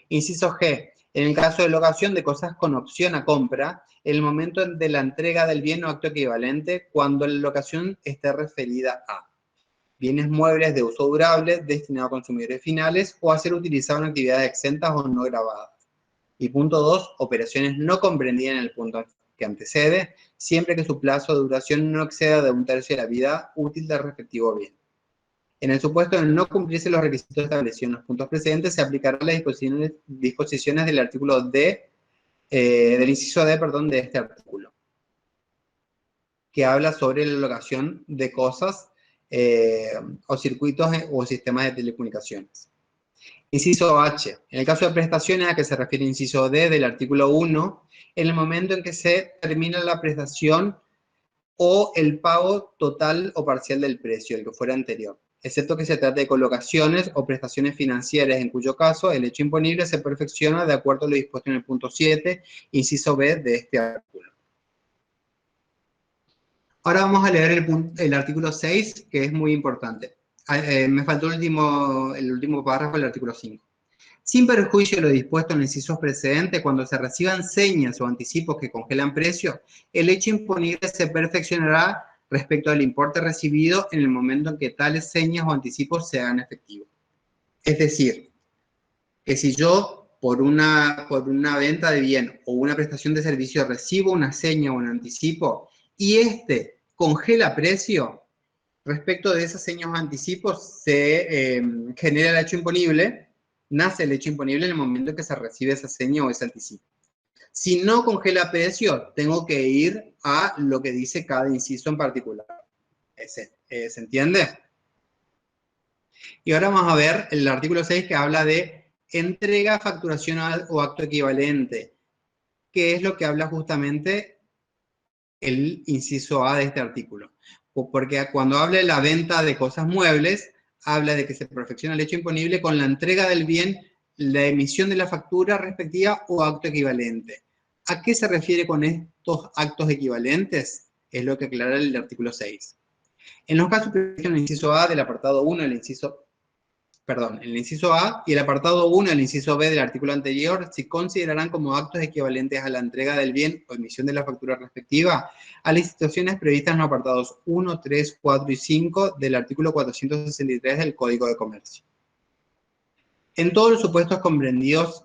Inciso G. En el caso de locación de cosas con opción a compra, en el momento de la entrega del bien o acto equivalente, cuando la locación esté referida a bienes muebles de uso durable destinados a consumidores finales o a ser utilizados en actividades exentas o no grabadas. Y punto 2, operaciones no comprendidas en el punto que antecede, siempre que su plazo de duración no exceda de 1/3 de la vida útil del respectivo bien. En el supuesto de no cumplirse los requisitos establecidos en los puntos precedentes, se aplicarán las disposiciones del artículo D, del inciso D, perdón, de este artículo, que habla sobre la locación de cosas o circuitos o sistemas de telecomunicaciones. Inciso H. En el caso de prestaciones a que se refiere el inciso D del artículo 1, en el momento en que se termina la prestación o el pago total o parcial del precio, el que fuera anterior, excepto que se trate de colocaciones o prestaciones financieras, en cuyo caso el hecho imponible se perfecciona de acuerdo a lo dispuesto en el punto 7, inciso B de este artículo. Ahora vamos a leer el artículo 6, que es muy importante. Me faltó el último párrafo del artículo 5. Sin perjuicio de lo dispuesto en el inciso precedente, cuando se reciban señas o anticipos que congelan precio, el hecho imponible se perfeccionará respecto al importe recibido en el momento en que tales señas o anticipos se hagan efectivos. Es decir, que si yo por una venta de bien o una prestación de servicio recibo una seña o un anticipo y este congela precio, respecto de esas señas o anticipos se genera el hecho imponible, nace el hecho imponible en el momento en que se recibe esa seña o ese anticipo. Si no congela precio, tengo que ir a lo que dice cada inciso en particular. ¿Se entiende? Y ahora vamos a ver el artículo 6 que habla de entrega, facturación o acto equivalente, que es lo que habla justamente el inciso A de este artículo. Porque cuando habla de la venta de cosas muebles, habla de que se perfecciona el hecho imponible con la entrega del bien, la emisión de la factura respectiva o acto equivalente. ¿A qué se refiere con estos actos equivalentes? Es lo que aclara el artículo 6. En los casos previstos en el inciso A del apartado 1 del inciso el inciso A y el apartado 1 del inciso B del artículo anterior se considerarán como actos equivalentes a la entrega del bien o emisión de la factura respectiva a las situaciones previstas en los apartados 1, 3, 4 y 5 del artículo 463 del Código de Comercio. En todos los supuestos comprendidos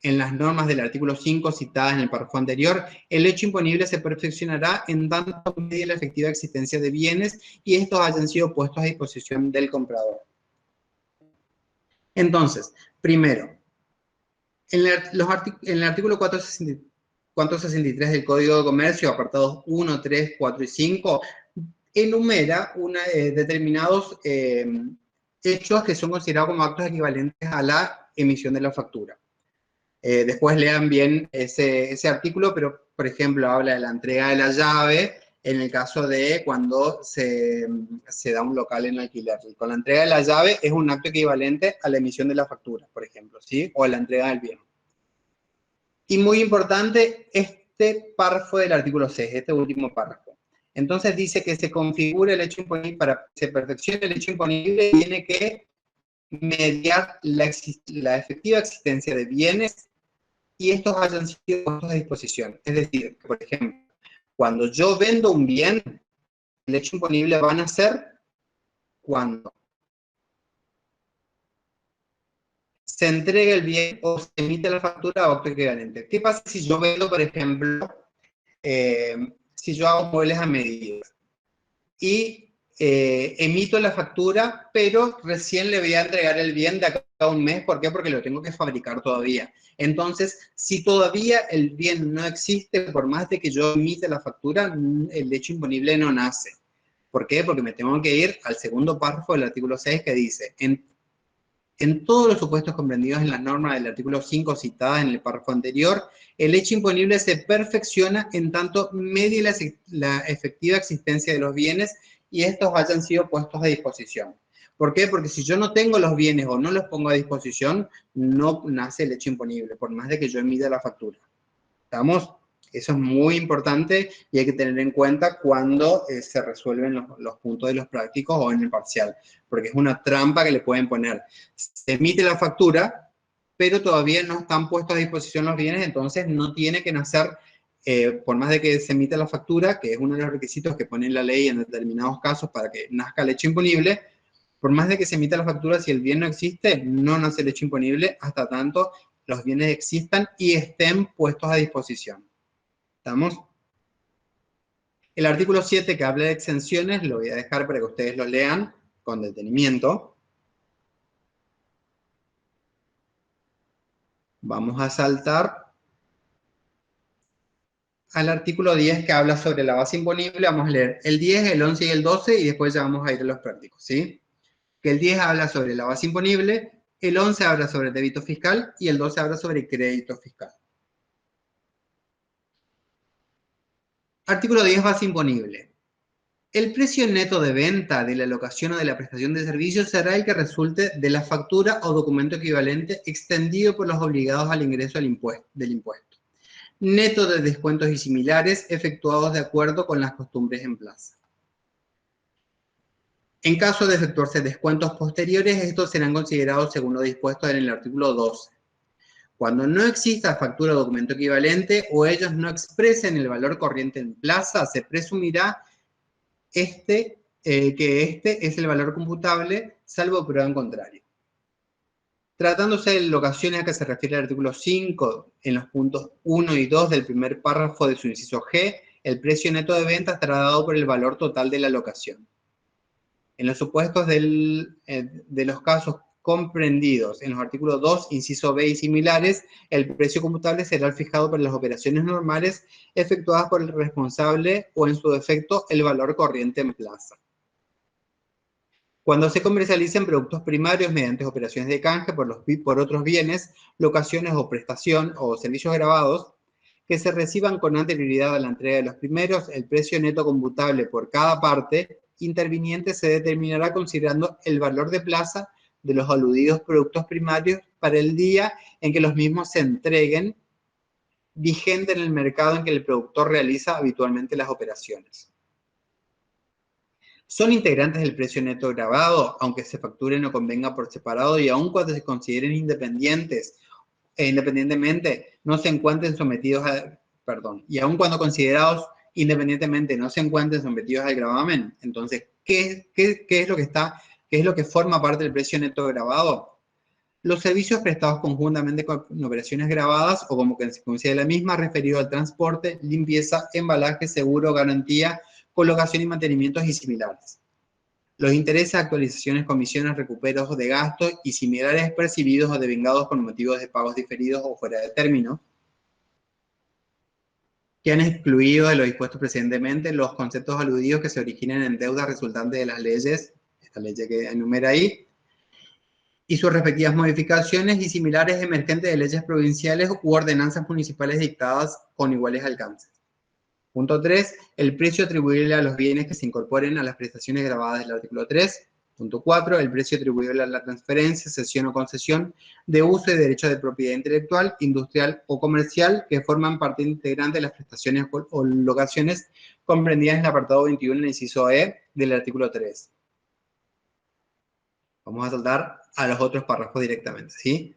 en las normas del artículo 5 citadas en el párrafo anterior, el hecho imponible se perfeccionará en tanto medie la efectiva existencia de bienes y estos hayan sido puestos a disposición del comprador. Entonces, primero, en el artículo 463 del Código de Comercio, apartados 1, 3, 4 y 5, enumera determinados hechos que son considerados como actos equivalentes a la emisión de la factura. Después lean bien ese artículo, pero, por ejemplo, habla de la entrega de la llave en el caso de cuando se da un local en alquiler. Con la entrega de la llave es un acto equivalente a la emisión de la factura, por ejemplo, ¿sí? O a la entrega del bien. Y muy importante, este párrafo del artículo 6, este último párrafo. Entonces dice que se configura el hecho imponible, para que se perfeccione el hecho imponible, tiene que mediar la efectiva existencia de bienes y estos hayan sido puestos a disposición. Es decir, por ejemplo, cuando yo vendo un bien, el hecho imponible van a ser cuando se entrega el bien o se emite la factura o acto equivalente. ¿Qué pasa si yo vendo, por ejemplo, si yo hago muebles a medida y emito la factura, pero recién le voy a entregar el bien de acá a un mes? ¿Por qué? Porque lo tengo que fabricar todavía. Entonces, si todavía el bien no existe, por más de que yo emita la factura, el hecho imponible no nace. ¿Por qué? Porque me tengo que ir al segundo párrafo del artículo 6 que dice, en todos los supuestos comprendidos en las normas del artículo 5 citadas en el párrafo anterior, el hecho imponible se perfecciona en tanto medie la efectiva existencia de los bienes y estos hayan sido puestos a disposición. ¿Por qué? Porque si yo no tengo los bienes o no los pongo a disposición, no nace el hecho imponible, por más de que yo emita la factura. ¿Estamos? Eso es muy importante y hay que tener en cuenta cuando se resuelven los puntos de los prácticos o en el parcial, porque es una trampa que le pueden poner. Se emite la factura, pero todavía no están puestos a disposición los bienes, entonces no tiene que nacer, por más de que se emita la factura, que es uno de los requisitos que pone la ley en determinados casos para que nazca el hecho imponible, por más de que se emita la factura, si el bien no existe, no nace el hecho imponible hasta tanto los bienes existan y estén puestos a disposición. ¿Estamos? El artículo 7 que habla de exenciones, lo voy a dejar para que ustedes lo lean con detenimiento. Vamos a saltar al artículo 10 que habla sobre la base imponible. Vamos a leer el 10, el 11 y el 12 y después ya vamos a ir a los prácticos, ¿sí? Que el 10 habla sobre la base imponible, el 11 habla sobre el débito fiscal y el 12 habla sobre crédito fiscal. Artículo 10, base imponible. El precio neto de venta de la locación o de la prestación de servicios será el que resulte de la factura o documento equivalente extendido por los obligados al ingreso del impuesto, neto de descuentos y similares efectuados de acuerdo con las costumbres en plaza. En caso de efectuarse descuentos posteriores, estos serán considerados según lo dispuesto en el artículo 12. Cuando no exista factura o documento equivalente o ellos no expresen el valor corriente en plaza, se presumirá que este es el valor computable, salvo prueba en contrario. Tratándose de locaciones a que se refiere el artículo 5, en los puntos 1 y 2 del primer párrafo de su inciso G, el precio neto de venta estará dado por el valor total de la locación. En los supuestos de los casos comprendidos en los artículos 2, inciso B y similares, el precio computable será fijado por las operaciones normales efectuadas por el responsable o, en su defecto, el valor corriente en plaza. Cuando se comercialicen productos primarios mediante operaciones de canje por otros bienes, locaciones o prestación o servicios grabados, que se reciban con anterioridad a la entrega de los primeros, el precio neto computable por cada parte interviniente se determinará considerando el valor de plaza de los aludidos productos primarios para el día en que los mismos se entreguen, vigente en el mercado en que el productor realiza habitualmente las operaciones. Son integrantes del precio neto grabado, aunque se facturen o convenga por separado y aun cuando se consideren independientemente, no se encuentren sometidos a, y aun cuando considerados independientemente no se encuentren sometidos al gravamen. Entonces, ¿qué es lo que forma parte del precio neto grabado? Los servicios prestados conjuntamente con operaciones grabadas o como consecuencia de la misma, referido al transporte, limpieza, embalaje, seguro, garantía, colocación y mantenimientos y similares. Los intereses, actualizaciones, comisiones, recuperos de gastos y similares percibidos o devengados con motivos de pagos diferidos o fuera de término, que han excluido de lo dispuesto precedentemente los conceptos aludidos que se originen en deudas resultantes de las leyes, esta ley que enumera ahí, y sus respectivas modificaciones y similares emergentes de leyes provinciales u ordenanzas municipales dictadas con iguales alcances. Punto 3. El precio atribuible a los bienes que se incorporen a las prestaciones grabadas del artículo 3. Punto 4. El precio atribuible a la transferencia, cesión o concesión de uso y derecho de propiedad intelectual, industrial o comercial que forman parte integrante de las prestaciones o locaciones comprendidas en el apartado 21 en el inciso E del artículo 3. Vamos a saltar a los otros párrafos directamente, ¿sí?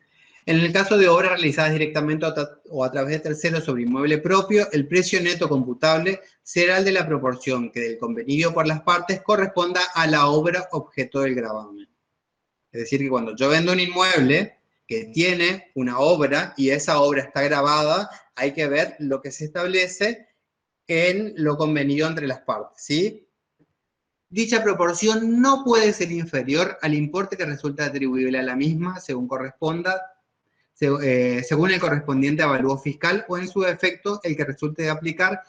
En el caso de obras realizadas directamente o a través de terceros sobre inmueble propio, el precio neto computable será el de la proporción que del convenido por las partes corresponda a la obra objeto del gravamen. Es decir, que cuando yo vendo un inmueble que tiene una obra y esa obra está grabada, hay que ver lo que se establece en lo convenido entre las partes, ¿sí? Dicha proporción no puede ser inferior al importe que resulta atribuible a la misma según corresponda, según el correspondiente avalúo fiscal o en su defecto el que resulte de aplicar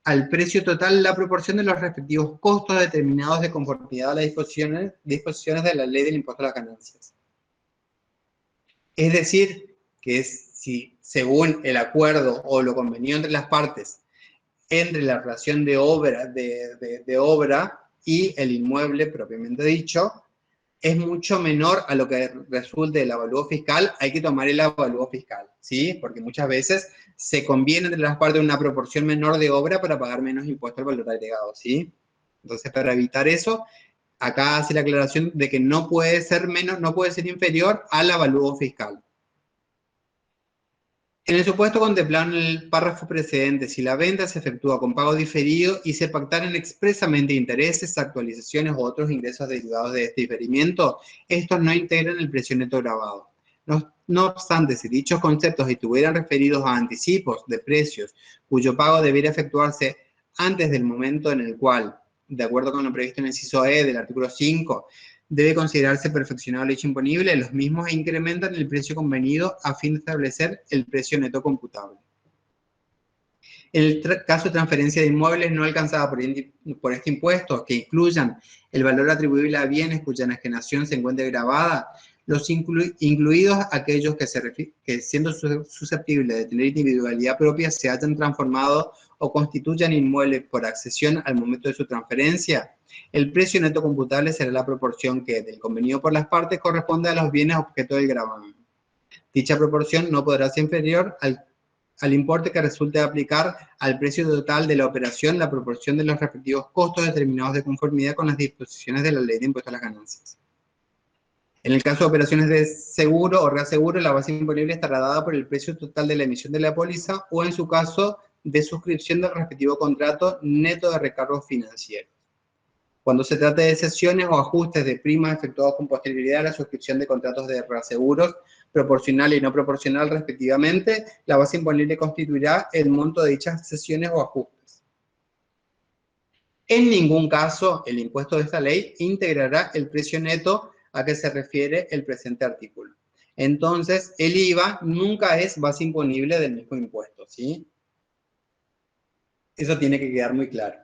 al precio total la proporción de los respectivos costos determinados de conformidad a las disposiciones de la ley del impuesto a las ganancias. Es decir, que si según el acuerdo o lo convenido entre las partes, entre la relación de obra y el inmueble propiamente dicho, es mucho menor a lo que resulte del avalúo fiscal, hay que tomar el avalúo fiscal, ¿sí? Porque muchas veces se conviene entre las partes una proporción menor de obra para pagar menos impuesto al valor agregado, ¿sí? Entonces, para evitar eso, acá hace la aclaración de que no puede ser menos, no puede ser inferior al avalúo fiscal. En el supuesto contemplado en el párrafo precedente, si la venta se efectúa con pago diferido y se pactaran expresamente intereses, actualizaciones u otros ingresos derivados de este diferimiento, estos no integran el precio neto grabado. No obstante, si dichos conceptos estuvieran referidos a anticipos de precios cuyo pago debiera efectuarse antes del momento en el cual, de acuerdo con lo previsto en el inciso E del artículo 5, debe considerarse perfeccionado el hecho imponible, los mismos incrementan el precio convenido a fin de establecer el precio neto computable. En el caso de transferencia de inmuebles no alcanzada por este impuesto, que incluyan el valor atribuible a bienes cuya enajenación se encuentre grabada, los incluidos aquellos que siendo susceptibles de tener individualidad propia se hayan transformado o constituyan inmuebles por accesión al momento de su transferencia, el precio neto computable será la proporción que, del convenido por las partes, corresponde a los bienes objeto del gravamen. Dicha proporción no podrá ser inferior al importe que resulte de aplicar al precio total de la operación la proporción de los respectivos costos determinados de conformidad con las disposiciones de la Ley de Impuesto a las Ganancias. En el caso de operaciones de seguro o reaseguro, la base imponible estará dada por el precio total de la emisión de la póliza o, en su caso, de suscripción del respectivo contrato neto de recargos financieros. Cuando se trate de cesiones o ajustes de primas efectuados con posterioridad a la suscripción de contratos de reaseguros, proporcional y no proporcional respectivamente, la base imponible constituirá el monto de dichas cesiones o ajustes. En ningún caso, el impuesto de esta ley integrará el precio neto a que se refiere el presente artículo. Entonces, el IVA nunca es base imponible del mismo impuesto, ¿sí? Eso tiene que quedar muy claro.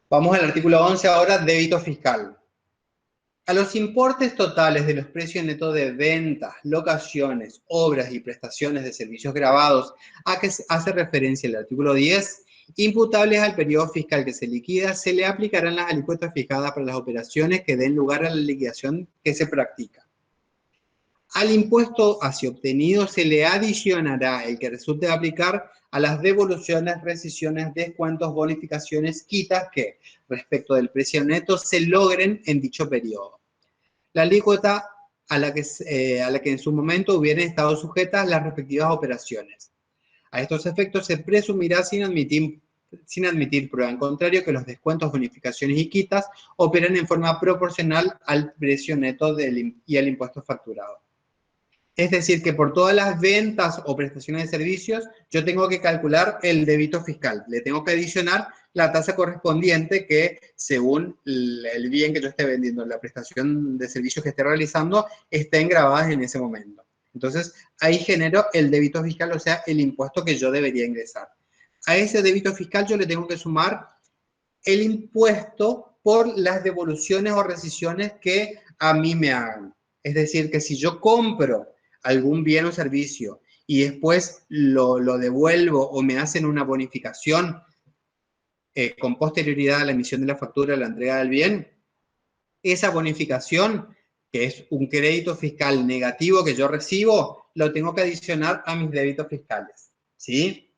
Vamos al artículo 11 ahora, débito fiscal. A los importes totales de los precios netos de ventas, locaciones, obras y prestaciones de servicios grabados a que hace referencia el artículo 10, imputables al periodo fiscal que se liquida, se le aplicarán las alícuotas fijadas para las operaciones que den lugar a la liquidación que se practica. Al impuesto así obtenido se le adicionará el que resulte de aplicar a las devoluciones, rescisiones, descuentos, bonificaciones, quitas que, respecto del precio neto, se logren en dicho periodo. La alícuota a la que en su momento hubieran estado sujetas las respectivas operaciones. A estos efectos se presumirá sin admitir prueba en contrario que los descuentos, bonificaciones y quitas operan en forma proporcional al precio neto y al impuesto facturado. Es decir, que por todas las ventas o prestaciones de servicios, yo tengo que calcular el débito fiscal. Le tengo que adicionar la tasa correspondiente que, según el bien que yo esté vendiendo, la prestación de servicios que esté realizando, estén grabadas en ese momento. Entonces, ahí genero el débito fiscal, o sea, el impuesto que yo debería ingresar. A ese débito fiscal yo le tengo que sumar el impuesto por las devoluciones o rescisiones que a mí me hagan. Es decir, que si yo compro algún bien o servicio y después lo devuelvo o me hacen una bonificación con posterioridad a la emisión de la factura, a la entrega del bien, esa bonificación, que es un crédito fiscal negativo que yo recibo, lo tengo que adicionar a mis débitos fiscales, ¿sí?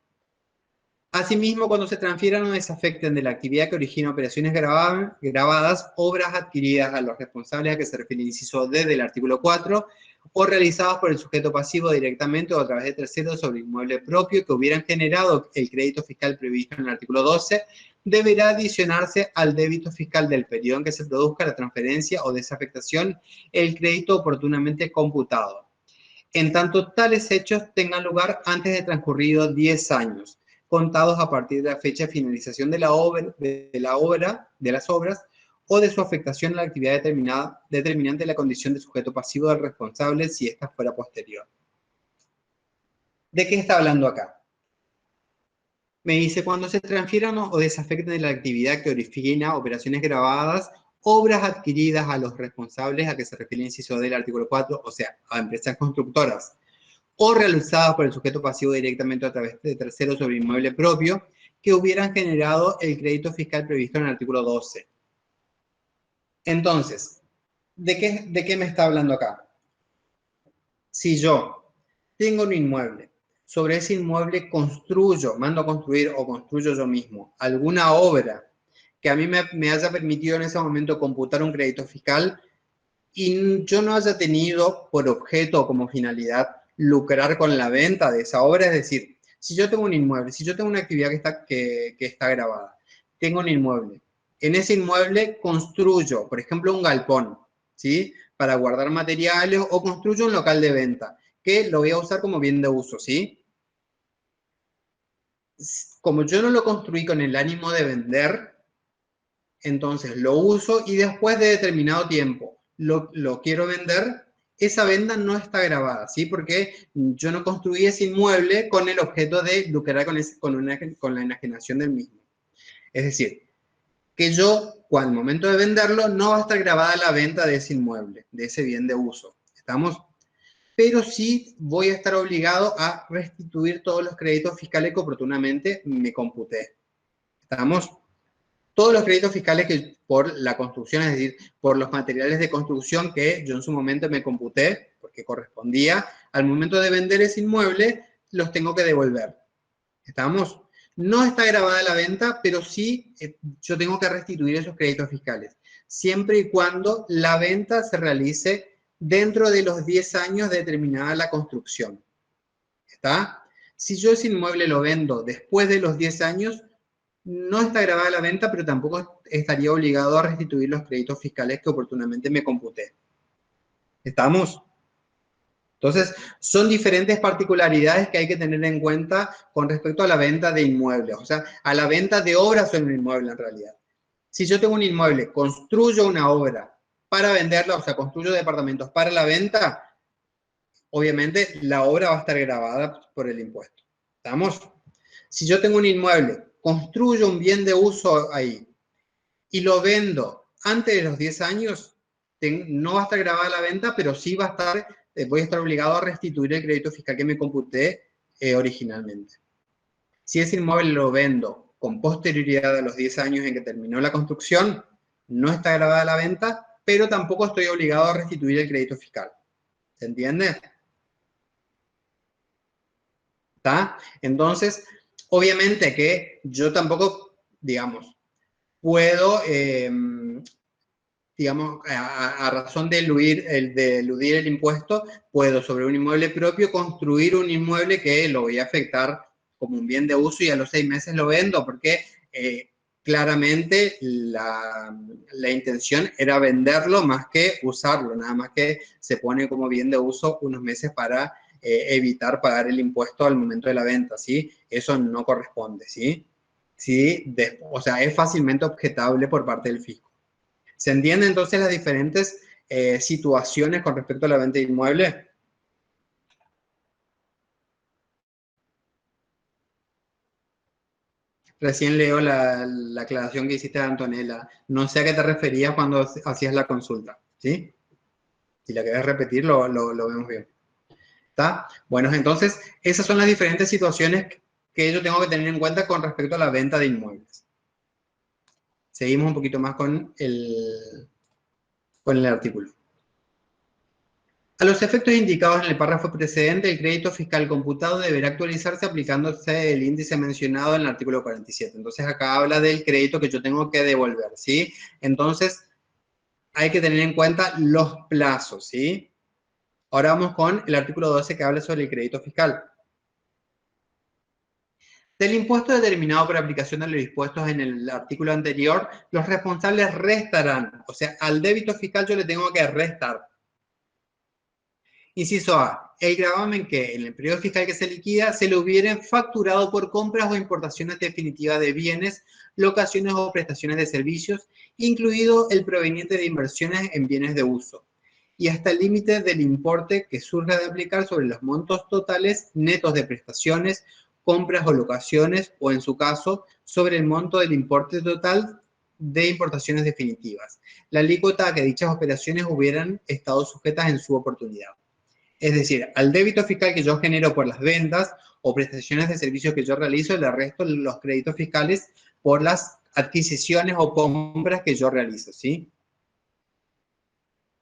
Asimismo, cuando se transfieran o desafecten de la actividad que origina operaciones grabadas, obras adquiridas a los responsables a que se refiere el inciso D del artículo 4, o realizadas por el sujeto pasivo directamente o a través de terceros sobre inmueble propio que hubieran generado el crédito fiscal previsto en el artículo 12, deberá adicionarse al débito fiscal del periodo en que se produzca la transferencia o desafectación el crédito oportunamente computado, en tanto tales hechos tengan lugar antes de transcurridos 10 años, contados a partir de la fecha de finalización de las obras o de su afectación a la actividad determinante de la condición de sujeto pasivo del responsable si ésta fuera posterior. ¿De qué está hablando acá? Me dice, cuando se transfieran o desafecten de la actividad que origina operaciones grabadas, obras adquiridas a los responsables a que se refiere el inciso del artículo 4, o sea, a empresas constructoras, o realizadas por el sujeto pasivo directamente a través de terceros sobre inmueble propio, que hubieran generado el crédito fiscal previsto en el artículo 12. Entonces, ¿De qué me está hablando acá? Si yo tengo un inmueble, sobre ese inmueble construyo, mando a construir o construyo yo mismo alguna obra que a mí me haya permitido en ese momento computar un crédito fiscal y yo no haya tenido por objeto o como finalidad lucrar con la venta de esa obra, es decir, si yo tengo un inmueble, si yo tengo una actividad que está grabada, tengo un inmueble, en ese inmueble construyo, por ejemplo, un galpón, ¿sí? Para guardar materiales o construyo un local de venta, que lo voy a usar como bien de uso, ¿sí? Como yo no lo construí con el ánimo de vender, entonces lo uso y después de determinado tiempo lo quiero vender, esa venta no está grabada, ¿sí? Porque yo no construí ese inmueble con el objeto de lucrar con la enajenación del mismo. Es decir, que yo, al momento de venderlo, no va a estar grabada la venta de ese inmueble, de ese bien de uso. ¿Estamos? Pero sí voy a estar obligado a restituir todos los créditos fiscales que oportunamente me computé. ¿Estamos? Todos los créditos fiscales que por la construcción, es decir, por los materiales de construcción que yo en su momento me computé, porque correspondía, al momento de vender ese inmueble, los tengo que devolver. ¿Estamos? No está grabada la venta, pero sí yo tengo que restituir esos créditos fiscales, siempre y cuando la venta se realice dentro de los 10 años de terminada la construcción. ¿Está? Si yo ese inmueble lo vendo después de los 10 años, no está grabada la venta, pero tampoco estaría obligado a restituir los créditos fiscales que oportunamente me computé. ¿Estamos? Entonces, son diferentes particularidades que hay que tener en cuenta con respecto a la venta de inmuebles, o sea, a la venta de obras en un inmueble en realidad. Si yo tengo un inmueble, construyo una obra para venderla, o sea, construyo departamentos para la venta, obviamente la obra va a estar grabada por el impuesto. ¿Estamos? Si yo tengo un inmueble, construyo un bien de uso ahí y lo vendo antes de los 10 años, no va a estar grabada la venta, pero sí va a estar, voy a estar obligado a restituir el crédito fiscal que me computé originalmente. Si ese inmueble lo vendo con posterioridad a los 10 años en que terminó la construcción, no está grabada la venta, pero tampoco estoy obligado a restituir el crédito fiscal. ¿Se entiende? ¿Está? Entonces, obviamente que yo tampoco, digamos, puedo, digamos, a razón de eludir el impuesto, puedo sobre un inmueble propio construir un inmueble que lo voy a afectar como un bien de uso y a los 6 meses lo vendo, porque claramente la intención era venderlo más que usarlo, nada más que se pone como bien de uso unos meses para evitar pagar el impuesto al momento de la venta, ¿sí? Eso no corresponde, ¿sí? Sí, o sea, es fácilmente objetable por parte del fisco. ¿Se entienden entonces las diferentes situaciones con respecto a la venta de inmuebles? Recién leo la aclaración que hiciste de Antonella. No sé a qué te referías cuando hacías la consulta, ¿sí? Si la querés repetir, lo vemos bien. ¿Está? Bueno, entonces, esas son las diferentes situaciones que yo tengo que tener en cuenta con respecto a la venta de inmuebles. Seguimos un poquito más con el artículo. A los efectos indicados en el párrafo precedente, el crédito fiscal computado deberá actualizarse aplicándose el índice mencionado en el artículo 47. Entonces, acá habla del crédito que yo tengo que devolver, ¿sí? Entonces, hay que tener en cuenta los plazos, ¿sí? Ahora vamos con el artículo 12 que habla sobre el crédito fiscal. Del impuesto determinado por aplicación de los dispuestos en el artículo anterior, los responsables restarán. O sea, al débito fiscal yo le tengo que restar. Inciso A, el gravamen que en el periodo fiscal que se liquida se le hubieren facturado por compras o importaciones definitivas de bienes, locaciones o prestaciones de servicios, incluido el proveniente de inversiones en bienes de uso, y hasta el límite del importe que surja de aplicar sobre los montos totales netos de prestaciones, compras o locaciones, o en su caso, sobre el monto del importe total de importaciones definitivas, la alícuota a que dichas operaciones hubieran estado sujetas en su oportunidad. Es decir, al débito fiscal que yo genero por las ventas o prestaciones de servicios que yo realizo, le resto los créditos fiscales por las adquisiciones o compras que yo realizo, ¿sí?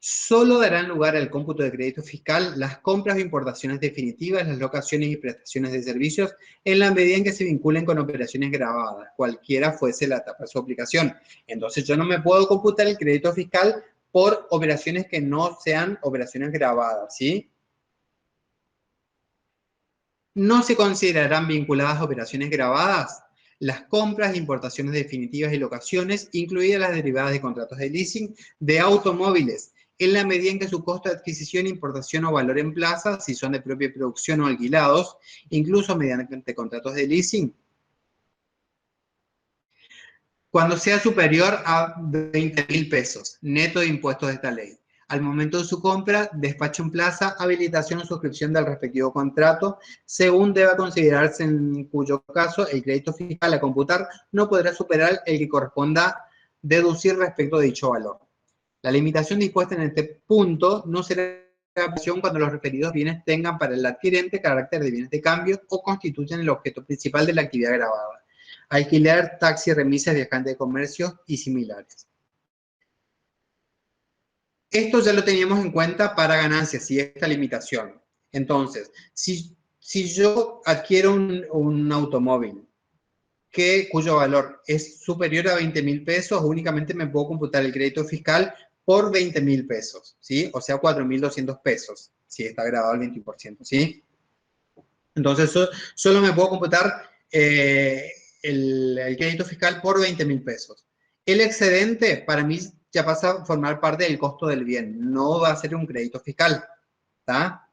Solo darán lugar al cómputo de crédito fiscal las compras o importaciones definitivas, las locaciones y prestaciones de servicios, en la medida en que se vinculen con operaciones grabadas, cualquiera fuese la etapa de su aplicación. Entonces, yo no me puedo computar el crédito fiscal por operaciones que no sean operaciones grabadas, ¿sí? No se considerarán vinculadas a operaciones grabadas las compras, importaciones definitivas y locaciones, incluidas las derivadas de contratos de leasing de automóviles, en la medida en que su costo de adquisición, importación o valor en plaza, si son de propia producción o alquilados, incluso mediante contratos de leasing, cuando sea superior a 20.000 pesos, neto de impuestos de esta ley. Al momento de su compra, despacho en plaza, habilitación o suscripción del respectivo contrato, según deba considerarse, en cuyo caso el crédito fiscal a computar no podrá superar el que corresponda deducir respecto de dicho valor. La limitación dispuesta en este punto no será aplicación cuando los referidos bienes tengan para el adquirente carácter de bienes de cambio o constituyan el objeto principal de la actividad grabada. Alquiler, taxi, remisas, viajantes de comercio y similares. Esto ya lo teníamos en cuenta para ganancias y esta limitación. Entonces, si yo adquiero un automóvil cuyo valor es superior a 20.000 pesos, únicamente me puedo computar el crédito fiscal por 20.000 pesos, ¿sí? O sea, 4.200 pesos, si está grabado el 20%, ¿sí? Entonces, solo me puedo computar el crédito fiscal por 20.000 pesos. El excedente, para mí, ya pasa a formar parte del costo del bien. No va a ser un crédito fiscal, ¿está?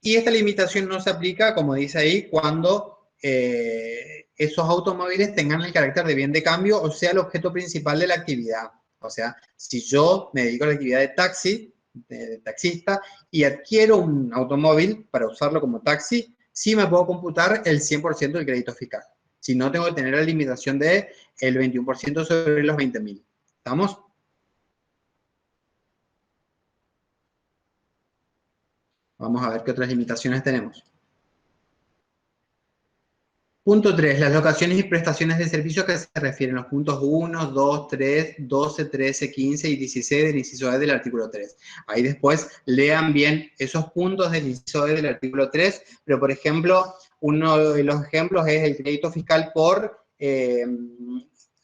Y esta limitación no se aplica, como dice ahí, cuando esos automóviles tengan el carácter de bien de cambio o sea el objeto principal de la actividad. O sea, si yo me dedico a la actividad de taxi, de taxista, y adquiero un automóvil para usarlo como taxi, sí me puedo computar el 100% del crédito fiscal. Si no, tengo que tener la limitación del 21% sobre los 20.000. ¿Estamos? Vamos a ver qué otras limitaciones tenemos. Punto 3. Las locaciones y prestaciones de servicios que se refieren a los puntos 1, 2, 3, 12, 13, 15 y 16 del inciso E del artículo 3. Ahí después lean bien esos puntos del inciso E del artículo 3, pero por ejemplo, uno de los ejemplos es el crédito fiscal por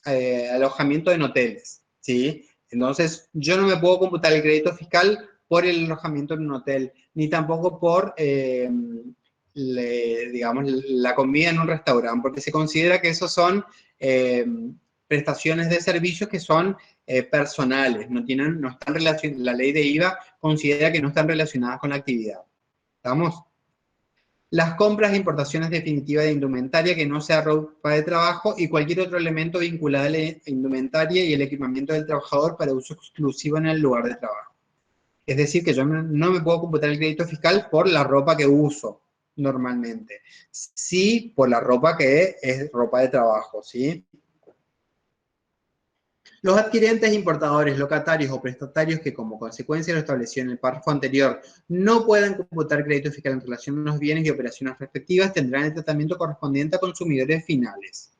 alojamiento en hoteles, ¿sí? Entonces, yo no me puedo computar el crédito fiscal por el alojamiento en un hotel, ni tampoco por digamos, la comida en un restaurante, porque se considera que esos son prestaciones de servicios que son personales, no están relacionadas, la ley de IVA considera que no están relacionadas con la actividad. ¿Estamos? Las compras e importaciones definitivas de indumentaria que no sea ropa de trabajo y cualquier otro elemento vinculado a la indumentaria y el equipamiento del trabajador para uso exclusivo en el lugar de trabajo. Es decir, que yo no me puedo computar el crédito fiscal por la ropa que uso normalmente. Sí, por la ropa que es ropa de trabajo, ¿sí? Los adquirentes, importadores, locatarios o prestatarios que como consecuencia de lo establecido en el párrafo anterior no puedan computar crédito fiscal en relación a los bienes y operaciones respectivas tendrán el tratamiento correspondiente a consumidores finales.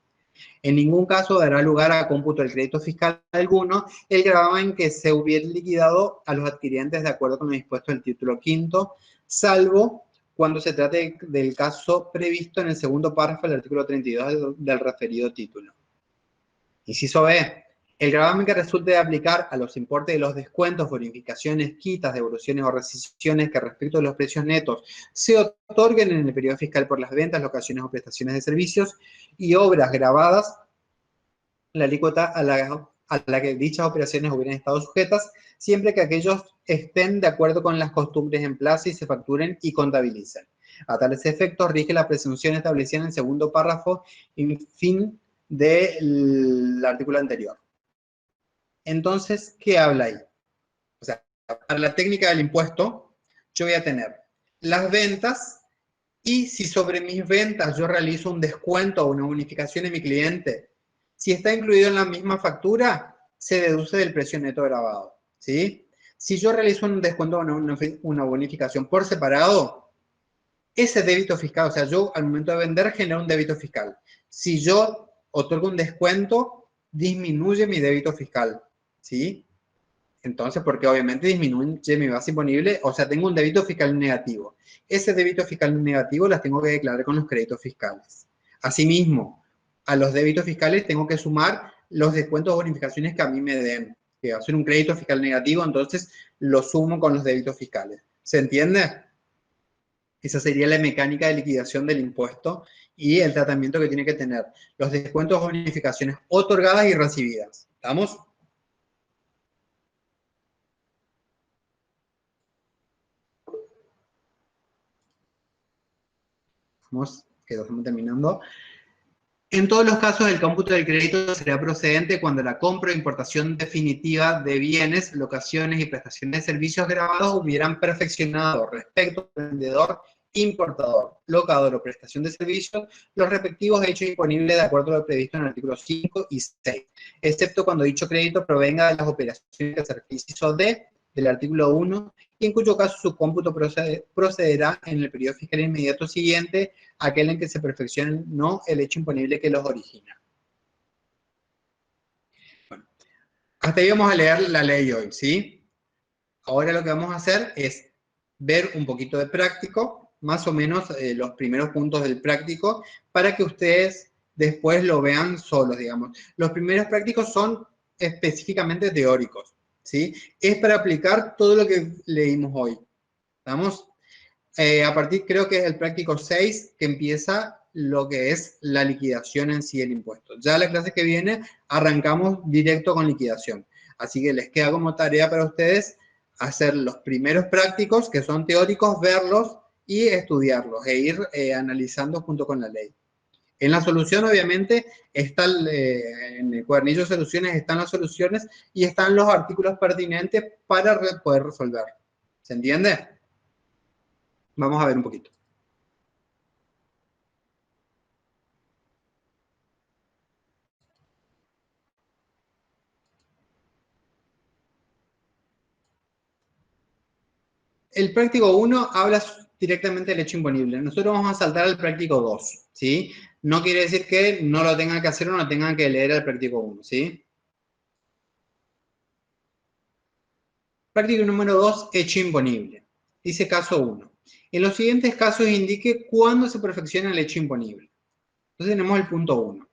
En ningún caso dará lugar a cómputo del crédito fiscal alguno el gravamen que se hubiera liquidado a los adquirientes de acuerdo con lo dispuesto del título quinto, salvo cuando se trate del caso previsto en el segundo párrafo del artículo 32 del referido título. Inciso B. El gravamen que resulte de aplicar a los importes de los descuentos, bonificaciones, quitas, devoluciones o rescisiones que respecto de los precios netos se otorguen en el periodo fiscal por las ventas, locaciones o prestaciones de servicios y obras grabadas, la alícuota a la que dichas operaciones hubieran estado sujetas, siempre que aquellos estén de acuerdo con las costumbres en plaza y se facturen y contabilicen. A tales efectos rige la presunción establecida en el segundo párrafo en fin del artículo anterior. Entonces, ¿qué habla ahí? O sea, para la técnica del impuesto, yo voy a tener las ventas y si sobre mis ventas yo realizo un descuento o una bonificación en mi cliente, si está incluido en la misma factura, se deduce del precio neto grabado, ¿sí? Si yo realizo un descuento o una bonificación por separado, ese débito fiscal, o sea, yo al momento de vender genero un débito fiscal. Si yo otorgo un descuento, disminuye mi débito fiscal, ¿sí? Entonces, porque obviamente disminuye mi base imponible, o sea, tengo un débito fiscal negativo. Ese débito fiscal negativo las tengo que declarar con los créditos fiscales. Asimismo, a los débitos fiscales tengo que sumar los descuentos o bonificaciones que a mí me den. Que va a ser un crédito fiscal negativo, entonces lo sumo con los débitos fiscales. ¿Se entiende? Esa sería la mecánica de liquidación del impuesto y el tratamiento que tiene que tener los descuentos o bonificaciones otorgadas y recibidas. ¿Estamos? Vamos, que lo estamos terminando. En todos los casos, el cómputo del crédito será procedente cuando la compra o importación definitiva de bienes, locaciones y prestaciones de servicios grabados hubieran perfeccionado respecto al vendedor, importador, locador o prestación de servicios los respectivos hechos imponibles de acuerdo a lo previsto en el artículo 5 y 6, excepto cuando dicho crédito provenga de las operaciones que se inciso D del artículo 1 y en cuyo caso su cómputo procederá en el periodo fiscal inmediato siguiente a aquel en que se perfeccionó el hecho imponible que los origina. Bueno, hasta ahí vamos a leer la ley hoy, ¿sí? Ahora lo que vamos a hacer es ver un poquito de práctico, más o menos los primeros puntos del práctico, para que ustedes después lo vean solos, digamos. Los primeros prácticos son específicamente teóricos, ¿sí? Es para aplicar todo lo que leímos hoy. ¿Estamos? A partir, creo que es el práctico 6, que empieza lo que es la liquidación en sí del impuesto. Ya la clase que viene arrancamos directo con liquidación. Así que les queda como tarea para ustedes hacer los primeros prácticos, que son teóricos, verlos y estudiarlos e ir analizando junto con la ley. En la solución, obviamente, está en el cuadernillo de soluciones están las soluciones y están los artículos pertinentes para poder resolver. ¿Se entiende? Vamos a ver un poquito. El práctico 1 habla directamente del hecho imponible. Nosotros vamos a saltar al práctico 2, ¿sí? No quiere decir que no lo tengan que hacer o no tengan que leer el práctico 1, ¿sí? Práctico número 2, hecho imponible. Dice caso 1. En los siguientes casos indique cuándo se perfecciona el hecho imponible. Entonces tenemos el punto 1.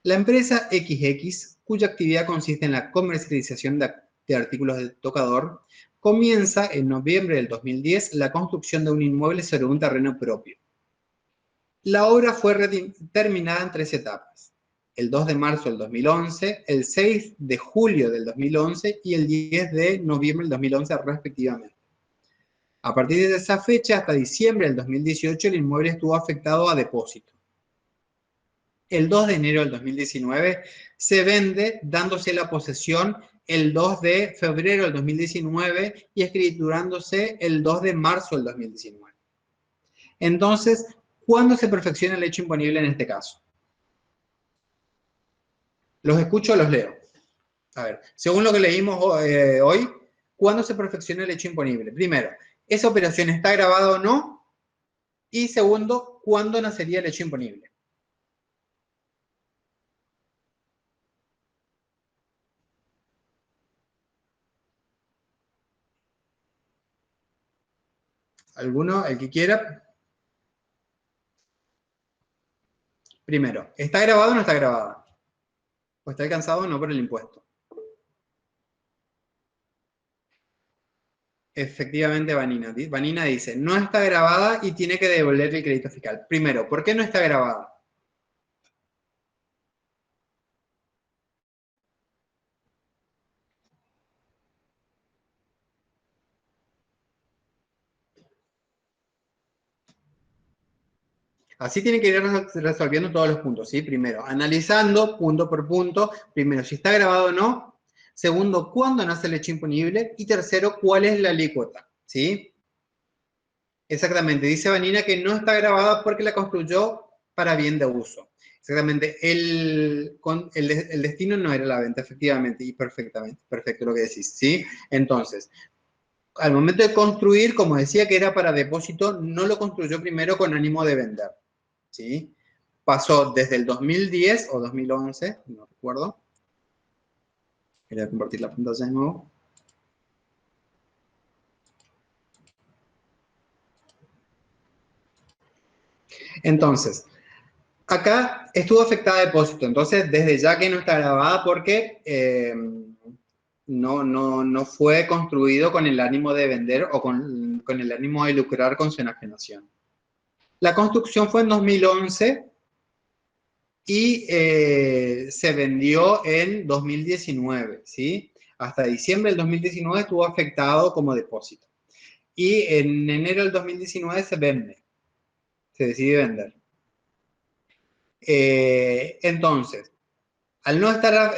La empresa XX, cuya actividad consiste en la comercialización de artículos de tocador, comienza en noviembre del 2010 la construcción de un inmueble sobre un terreno propio. La obra fue terminada en 3 etapas: el 2 de marzo del 2011, el 6 de julio del 2011 y el 10 de noviembre del 2011 respectivamente. A partir de esa fecha hasta diciembre del 2018 el inmueble estuvo afectado a depósito. El 2 de enero del 2019 se vende dándose la posesión el 2 de febrero del 2019 y escriturándose el 2 de marzo del 2019. Entonces, ¿cuándo se perfecciona el hecho imponible en este caso? ¿Los escucho o los leo? A ver, según lo que leímos hoy, ¿cuándo se perfecciona el hecho imponible? Primero, ¿esa operación está grabada o no? Y segundo, ¿cuándo nacería el hecho imponible? ¿Alguno? El que quiera. Primero, ¿está grabado o no está grabada? ¿O está alcanzado o no por el impuesto? Efectivamente, Vanina. Vanina dice, no está grabada y tiene que devolver el crédito fiscal. Primero, ¿por qué no está grabada? Así tienen que ir resolviendo todos los puntos, ¿sí? Primero, analizando punto por punto. Primero, si está grabado o no. Segundo, ¿cuándo nace el hecho imponible? Y tercero, ¿cuál es la alícuota? ¿Sí? Exactamente. Dice Vanina que no está grabada porque la construyó para bien de uso. Exactamente. El destino no era la venta, efectivamente, y perfectamente. Perfecto lo que decís, ¿sí? Entonces, al momento de construir, como decía que era para depósito, no lo construyó primero con ánimo de vender, ¿sí? Pasó desde el 2010 o 2011, no recuerdo. Quería compartir la pantalla de nuevo. Entonces, acá estuvo afectada a depósito, entonces desde ya que no está grabada porque no fue construido con el ánimo de vender o con el ánimo de lucrar con su enajenación. La construcción fue en 2011 y se vendió en 2019, ¿sí? Hasta diciembre del 2019 estuvo afectado como depósito. Y en enero del 2019 se vende, se decide vender. Entonces, al no estar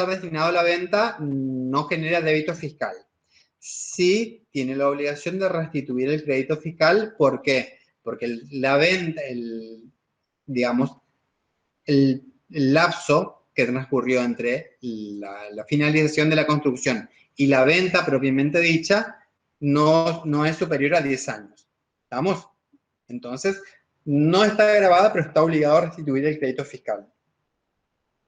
destinado a la venta, no genera débito fiscal. Sí tiene la obligación de restituir el crédito fiscal. ¿Por qué? Porque la venta, digamos, el lapso que transcurrió entre la finalización de la construcción y la venta propiamente dicha no es superior a 10 años. ¿Estamos? Entonces, no está grabada, pero está obligado a restituir el crédito fiscal.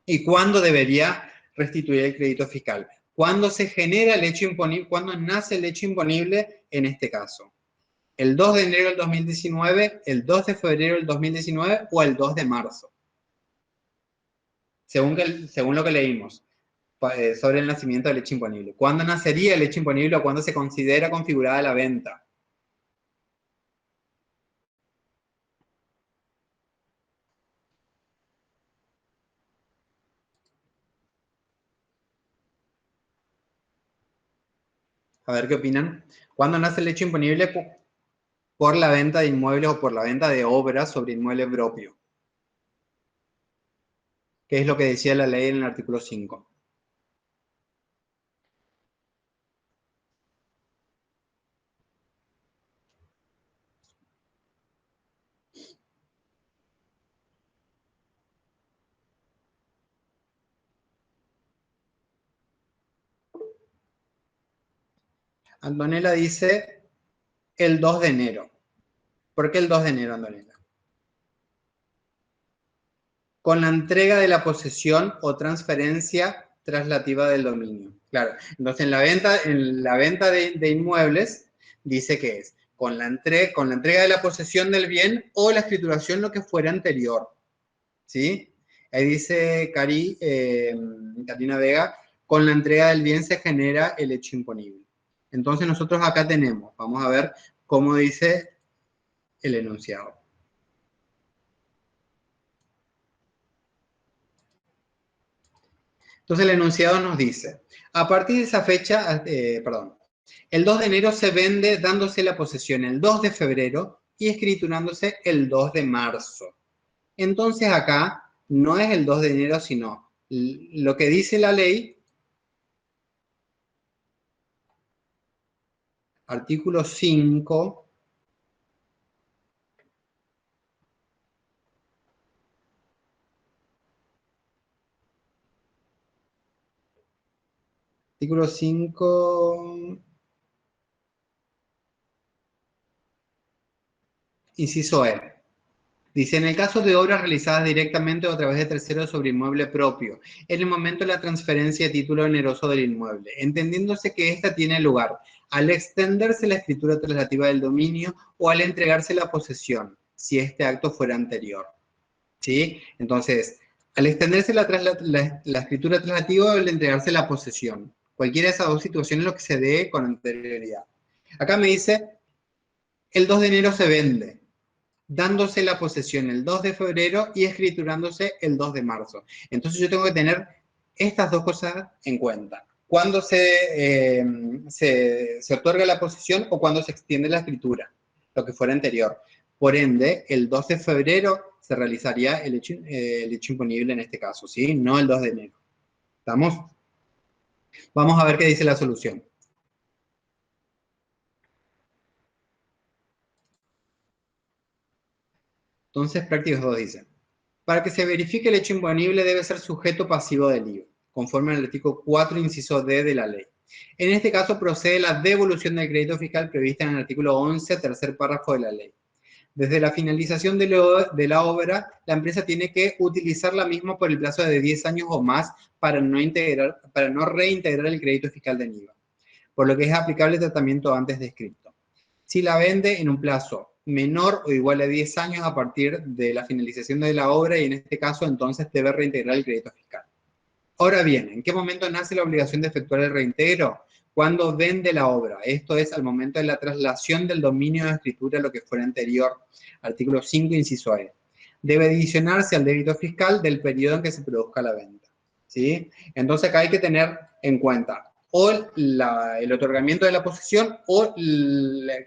¿Y cuándo debería restituir el crédito fiscal? Cuando se genera el hecho imponible, cuando nace el hecho imponible en este caso. El 2 de enero del 2019, el 2 de febrero del 2019 o el 2 de marzo. Según lo que leímos sobre el nacimiento del hecho imponible. ¿Cuándo nacería el hecho imponible o cuándo se considera configurada la venta? A ver qué opinan. ¿Cuándo nace el hecho imponible por la venta de inmuebles o por la venta de obras sobre inmueble propio? ¿Qué es lo que decía la ley en el artículo 5? Antonella dice el 2 de enero. ¿Por qué el 2 de enero, Antonella? Con la entrega de la posesión o transferencia traslativa del dominio. Claro, entonces en la venta de inmuebles dice que es con la entrega de la posesión del bien o la escrituración, lo que fuera anterior. ¿Sí? Ahí dice Karina Vega, con la entrega del bien se genera el hecho imponible. Entonces nosotros acá tenemos, vamos a ver cómo dice el enunciado. Entonces el enunciado nos dice, a partir de esa fecha, el 2 de enero se vende dándose la posesión el 2 de febrero y escriturándose el 2 de marzo. Entonces acá no es el 2 de enero, sino lo que dice la ley, artículo 5, artículo 5, inciso E. Dice, en el caso de obras realizadas directamente o a través de terceros sobre inmueble propio, en el momento de la transferencia de título oneroso del inmueble, entendiéndose que ésta tiene lugar al extenderse la escritura traslativa del dominio o al entregarse la posesión, si este acto fuera anterior. ¿Sí? Entonces, al extenderse la escritura traslativa o al entregarse la posesión. Cualquiera de esas dos situaciones lo que se dé con anterioridad. Acá me dice, el 2 de enero se vende, dándose la posesión el 2 de febrero y escriturándose el 2 de marzo. Entonces yo tengo que tener estas dos cosas en cuenta. Cuando se otorga la posesión o cuando se extiende la escritura, lo que fuera anterior. Por ende, el 2 de febrero se realizaría el hecho imponible en este caso, ¿sí? No el 2 de enero. ¿Estamos? Vamos a ver qué dice la solución. Entonces, prácticos 2 dice, para que se verifique el hecho imponible debe ser sujeto pasivo del IVA, conforme al artículo 4, inciso D de la ley. En este caso procede la devolución del crédito fiscal prevista en el artículo 11, tercer párrafo de la ley. Desde la finalización de la obra, la empresa tiene que utilizar la misma por el plazo de 10 años o más para no reintegrar el crédito fiscal de IVA, por lo que es aplicable el tratamiento antes descrito. Si la vende en un plazo menor o igual a 10 años a partir de la finalización de la obra y en este caso entonces debe reintegrar el crédito fiscal. Ahora bien, ¿en qué momento nace la obligación de efectuar el reintegro? Cuando vende la obra. Esto es al momento de la traslación del dominio de escritura a lo que fuera anterior. Artículo 5, inciso E. Debe adicionarse al débito fiscal del periodo en que se produzca la venta. ¿Sí? Entonces acá hay que tener en cuenta o el otorgamiento de la posesión o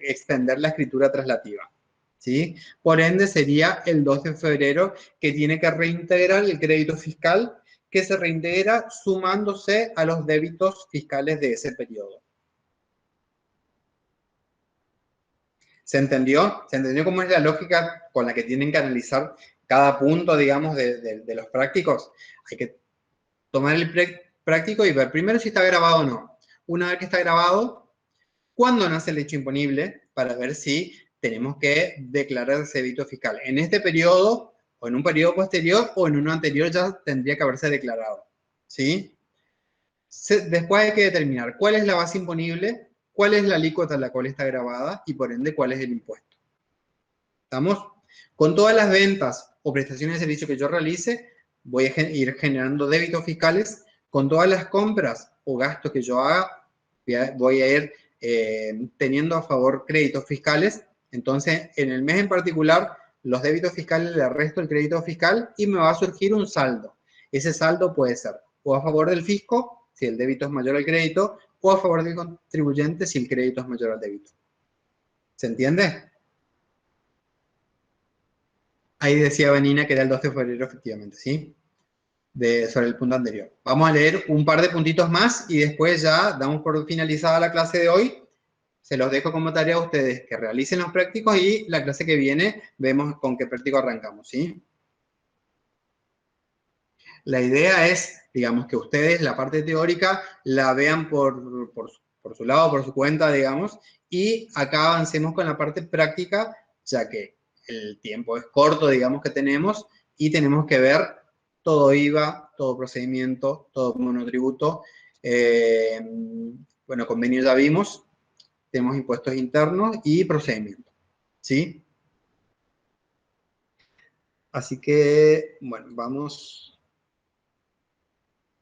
extender la escritura traslativa. ¿Sí? Por ende sería el 2 de febrero que tiene que reintegrar el crédito fiscal que se reintegra sumándose a los débitos fiscales de ese periodo. ¿Se entendió? ¿Se entendió cómo es la lógica con la que tienen que analizar cada punto, digamos, de los prácticos? Hay que tomar el práctico y ver primero si está grabado o no. Una vez que está grabado, ¿cuándo nace el hecho imponible? Para ver si tenemos que declarar ese débito fiscal. En este periodo, o en un periodo posterior, o en uno anterior ya tendría que haberse declarado. ¿Sí? Después hay que determinar cuál es la base imponible, cuál es la alícuota en la cual está grabada y por ende cuál es el impuesto. ¿Estamos? Con todas las ventas o prestaciones de servicio que yo realice, voy a ir generando débitos fiscales. Con todas las compras o gastos que yo haga, voy a ir teniendo a favor créditos fiscales. Entonces, en el mes en particular, los débitos fiscales le resto el crédito fiscal y me va a surgir un saldo. Ese saldo puede ser o a favor del fisco, si el débito es mayor al crédito, o a favor del contribuyente, si el crédito es mayor al débito. ¿Se entiende? Ahí decía Vanina que era el 12 de febrero, efectivamente, ¿sí? Sobre el punto anterior. Vamos a leer un par de puntitos más y después ya damos por finalizada la clase de hoy. Se los dejo como tarea a ustedes que realicen los prácticos y la clase que viene vemos con qué práctico arrancamos, ¿sí? La idea es, digamos, que ustedes la parte teórica la vean por su lado, por su cuenta, digamos, y acá avancemos con la parte práctica, ya que el tiempo es corto, digamos, que tenemos, y tenemos que ver todo IVA, todo procedimiento, todo monotributo. Bueno, convenio ya vimos, tenemos impuestos internos y procedimiento, ¿sí? Así que, bueno, vamos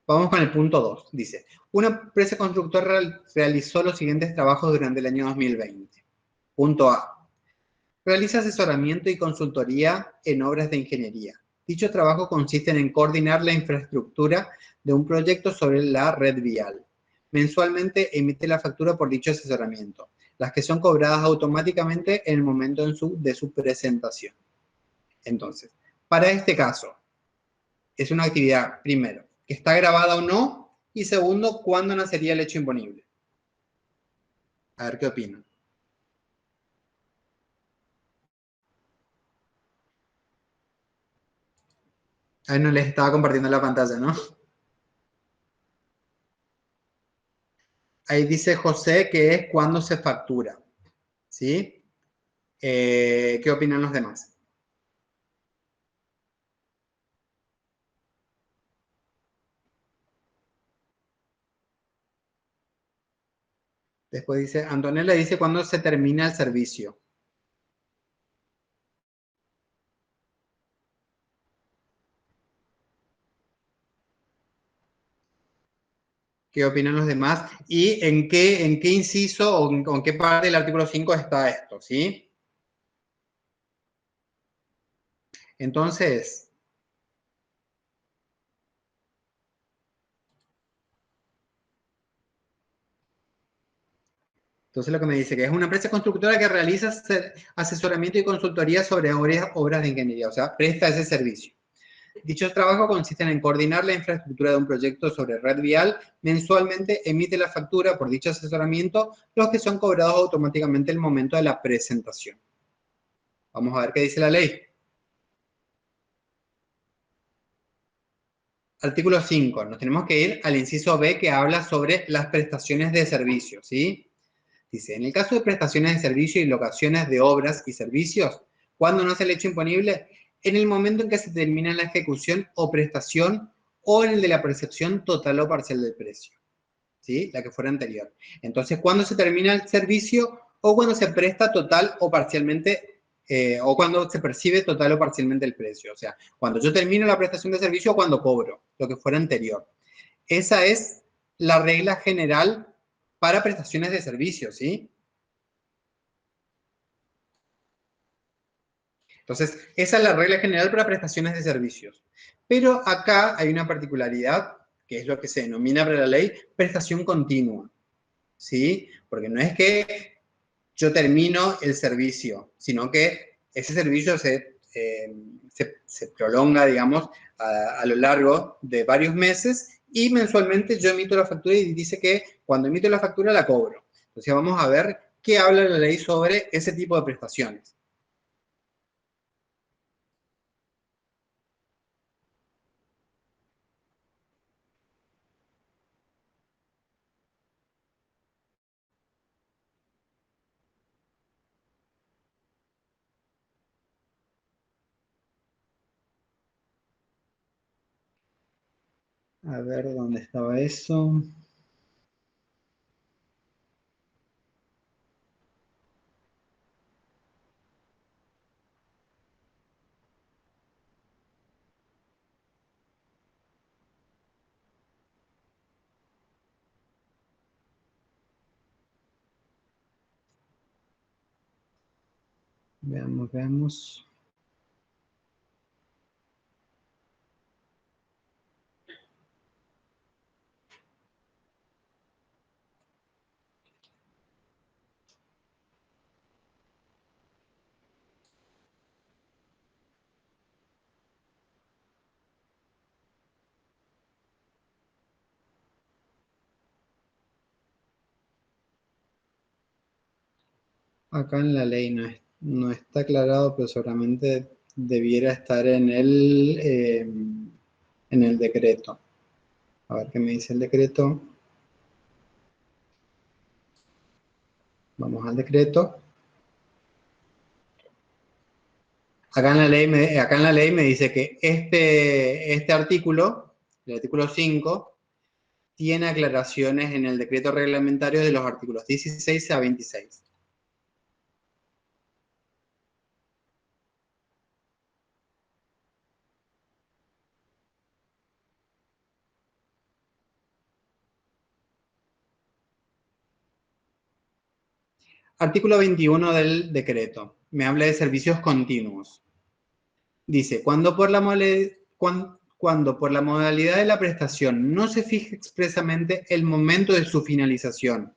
con el punto 2. Dice, una empresa constructora realizó los siguientes trabajos durante el año 2020. Punto A. Realiza asesoramiento y consultoría en obras de ingeniería. Dicho trabajo consiste en coordinar la infraestructura de un proyecto sobre la red vial. Mensualmente emite la factura por dicho asesoramiento, las que son cobradas automáticamente en el momento de su presentación. Entonces, para este caso, es una actividad, primero, que está grabada o no, y segundo, ¿cuándo nacería el hecho imponible? A ver qué opinan. Ahí no les estaba compartiendo la pantalla, ¿no? Ahí dice José que es cuando se factura, ¿sí? ¿Qué opinan los demás? Después dice, Antonella dice cuándo se termina el servicio. ¿Qué opinan los demás? ¿Y en qué inciso o en qué parte del artículo 5 está esto, sí? Entonces, lo que me dice que es una empresa constructora que realiza asesoramiento y consultoría sobre obras de ingeniería, o sea, presta ese servicio. Dicho trabajo consiste en coordinar la infraestructura de un proyecto sobre red vial. Mensualmente emite la factura por dicho asesoramiento, los que son cobrados automáticamente en el momento de la presentación. Vamos a ver qué dice la ley. Artículo 5. Nos tenemos que ir al inciso B que habla sobre las prestaciones de servicio, ¿sí? Dice, en el caso de prestaciones de servicio y locaciones de obras y servicios, ¿cuándo nace el hecho imponible? En el momento en que se termina la ejecución o prestación o en el de la percepción total o parcial del precio, ¿sí? La que fuera anterior. Entonces, ¿cuándo se termina el servicio o cuando se presta total o parcialmente o cuando se percibe total o parcialmente el precio. O sea, cuando yo termino la prestación de servicio o cuando cobro, lo que fuera anterior. Esa es la regla general para prestaciones de servicio, ¿sí? Entonces, esa es la regla general para prestaciones de servicios. Pero acá hay una particularidad, que es lo que se denomina para la ley prestación continua, ¿sí? Porque no es que yo termino el servicio, sino que ese servicio se prolonga, digamos, a lo largo de varios meses y mensualmente yo emito la factura y dice que cuando emito la factura la cobro. Entonces vamos a ver qué habla la ley sobre ese tipo de prestaciones. A ver, ¿dónde estaba eso? Veamos, veamos. Acá en la ley no está aclarado, pero seguramente debiera estar en el decreto. A ver qué me dice el decreto. Vamos al decreto. Acá en la ley me dice que este artículo, el artículo 5, tiene aclaraciones en el decreto reglamentario de los artículos 16 a 26. Artículo 21 del decreto. Me habla de servicios continuos. Dice, cuando por la modalidad de la prestación no se fije expresamente el momento de su finalización,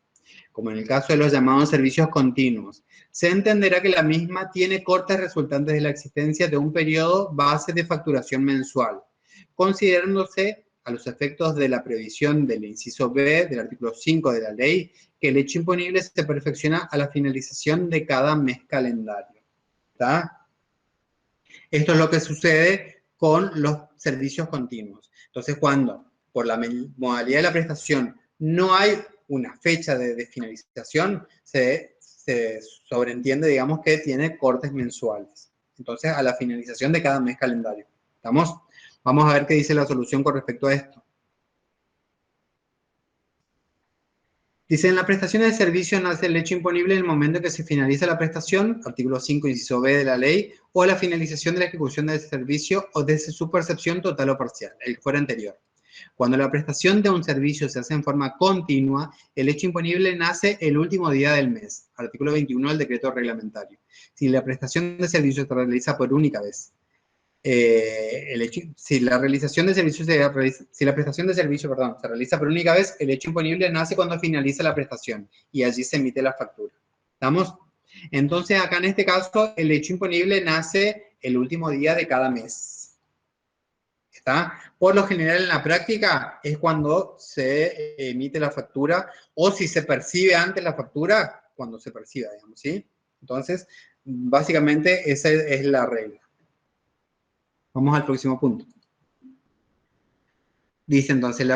como en el caso de los llamados servicios continuos, se entenderá que la misma tiene cortes resultantes de la existencia de un periodo base de facturación mensual, considerándose a los efectos de la previsión del inciso B del artículo 5 de la ley, que el hecho imponible se perfecciona a la finalización de cada mes calendario. ¿Está? Esto es lo que sucede con los servicios continuos. Entonces, cuando por la modalidad de la prestación no hay una fecha de finalización, se sobreentiende, digamos, que tiene cortes mensuales. Entonces, a la finalización de cada mes calendario. ¿Estamos? Vamos a ver qué dice la solución con respecto a esto. Dice, en la prestación de servicio nace el hecho imponible en el momento en que se finaliza la prestación, artículo 5, inciso B de la ley, o la finalización de la ejecución del servicio o desde su percepción total o parcial, el que fuera anterior. Cuando la prestación de un servicio se hace en forma continua, el hecho imponible nace el último día del mes, artículo 21 del decreto reglamentario. Si la prestación de servicio se realiza por única vez, si la prestación de servicio, se realiza por única vez, el hecho imponible nace cuando finaliza la prestación y allí se emite la factura. ¿Estamos? Entonces, acá en este caso, el hecho imponible nace el último día de cada mes. ¿Está? Por lo general, en la práctica, es cuando se emite la factura o si se percibe antes la factura, cuando se perciba, digamos, ¿sí? Entonces, básicamente, esa es la regla. Vamos al próximo punto. Dice entonces,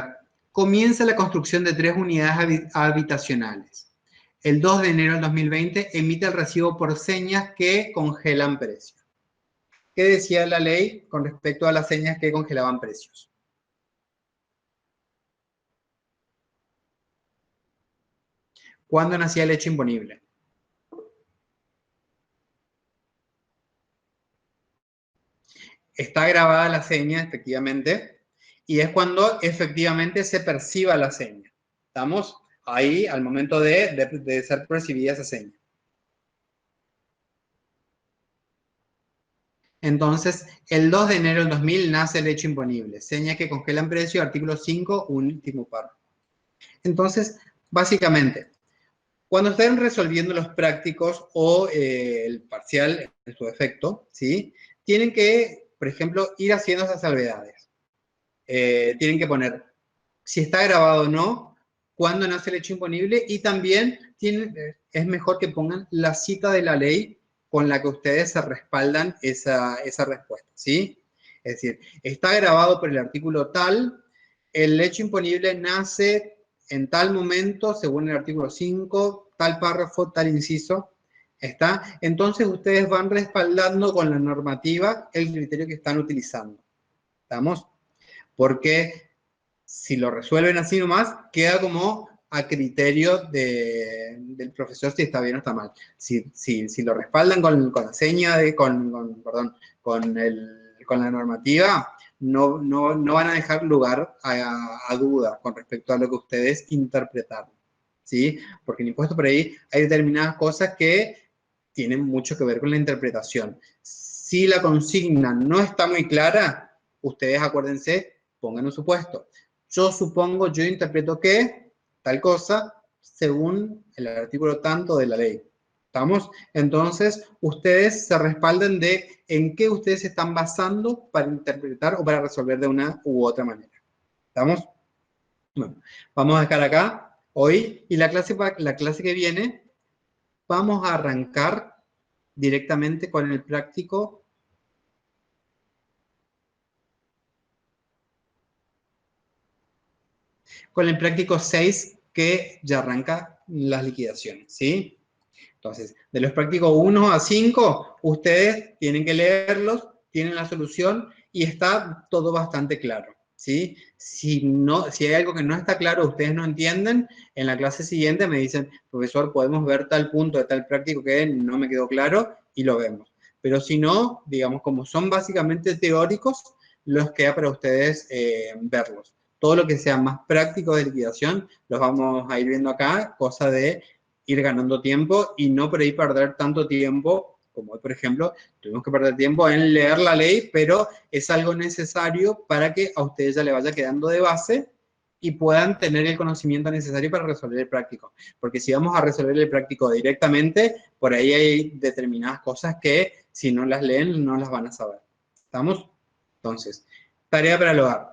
comienza la construcción de 3 unidades habitacionales. El 2 de enero del 2020 emite el recibo por señas que congelan precios. ¿Qué decía la ley con respecto a las señas que congelaban precios? ¿Cuándo nacía el hecho imponible? está grabada la seña, efectivamente, y es cuando efectivamente se perciba la seña. ¿Estamos? Ahí al momento de ser percibida esa seña. Entonces, el 2 de enero del 2000 nace el hecho imponible. Señas que congelan precio, artículo 5, último párrafo. Entonces, básicamente, cuando estén resolviendo los prácticos o el parcial en su defecto, ¿sí? Tienen que, por ejemplo, ir haciendo esas salvedades. Tienen que poner si está grabado o no, cuándo nace el hecho imponible y también es mejor que pongan la cita de la ley con la que ustedes se respaldan esa respuesta, ¿sí? Es decir, está grabado por el artículo tal, el hecho imponible nace en tal momento, según el artículo 5, tal párrafo, tal inciso, ¿está? Entonces ustedes van respaldando con la normativa el criterio que están utilizando, ¿estamos? Porque si lo resuelven así nomás, queda como a criterio del profesor si está bien o está mal. Si lo respaldan con la seña, con la normativa, no van a dejar lugar a duda con respecto a lo que ustedes interpretaron, ¿sí? Porque en impuesto por ahí hay determinadas cosas que tienen mucho que ver con la interpretación. Si la consigna no está muy clara, ustedes acuérdense, pongan un supuesto. Yo supongo, yo interpreto que tal cosa según el artículo tanto de la ley. ¿Estamos? Entonces, ustedes se respaldan de en qué ustedes se están basando para interpretar o para resolver de una u otra manera. ¿Estamos? Bueno, vamos a dejar acá hoy y la clase que viene vamos a arrancar directamente con el práctico. Con el práctico 6 que ya arranca las liquidaciones, ¿sí? Entonces, de los prácticos 1 a 5, ustedes tienen que leerlos, tienen la solución y está todo bastante claro, ¿sí? Si hay algo que no está claro, ustedes no entienden, en la clase siguiente me dicen, profesor, podemos ver tal punto de tal práctico que no me quedó claro y lo vemos. Pero si no, digamos, como son básicamente teóricos, los queda para ustedes verlos. Todo lo que sea más práctico de liquidación, los vamos a ir viendo acá, cosa de ir ganando tiempo y no por ahí perder tanto tiempo, como hoy, por ejemplo, tuvimos que perder tiempo en leer la ley, pero es algo necesario para que a ustedes ya le vaya quedando de base y puedan tener el conocimiento necesario para resolver el práctico. Porque si vamos a resolver el práctico directamente, por ahí hay determinadas cosas que si no las leen no las van a saber. ¿Estamos? Entonces, tarea para el hogar.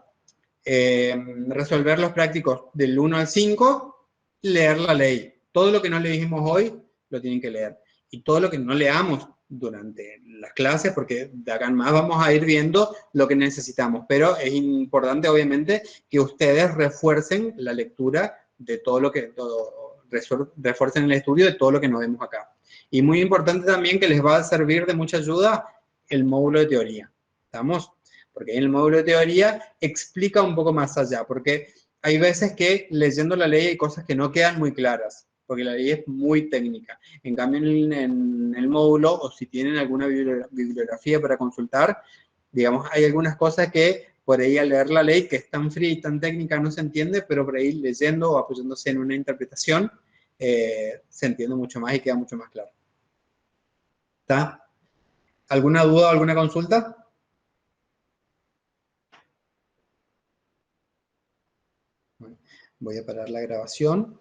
Resolver los prácticos del 1 al 5, leer la ley. Todo lo que no le dijimos hoy, lo tienen que leer. Y todo lo que no leamos durante las clases, porque de acá en más vamos a ir viendo lo que necesitamos. Pero es importante, obviamente, que ustedes refuercen la lectura de todo lo que, refuercen el estudio de todo lo que nos vemos acá. Y muy importante también que les va a servir de mucha ayuda el módulo de teoría. ¿Estamos? Porque en el módulo de teoría explica un poco más allá, porque hay veces que leyendo la ley hay cosas que no quedan muy claras, porque la ley es muy técnica. En cambio, en el módulo, o si tienen alguna bibliografía para consultar, digamos, hay algunas cosas que por ahí al leer la ley, que es tan fría y tan técnica, no se entiende, pero por ahí leyendo o apoyándose en una interpretación, se entiende mucho más y queda mucho más claro. ¿Está? ¿Alguna duda o alguna consulta? Voy a parar la grabación.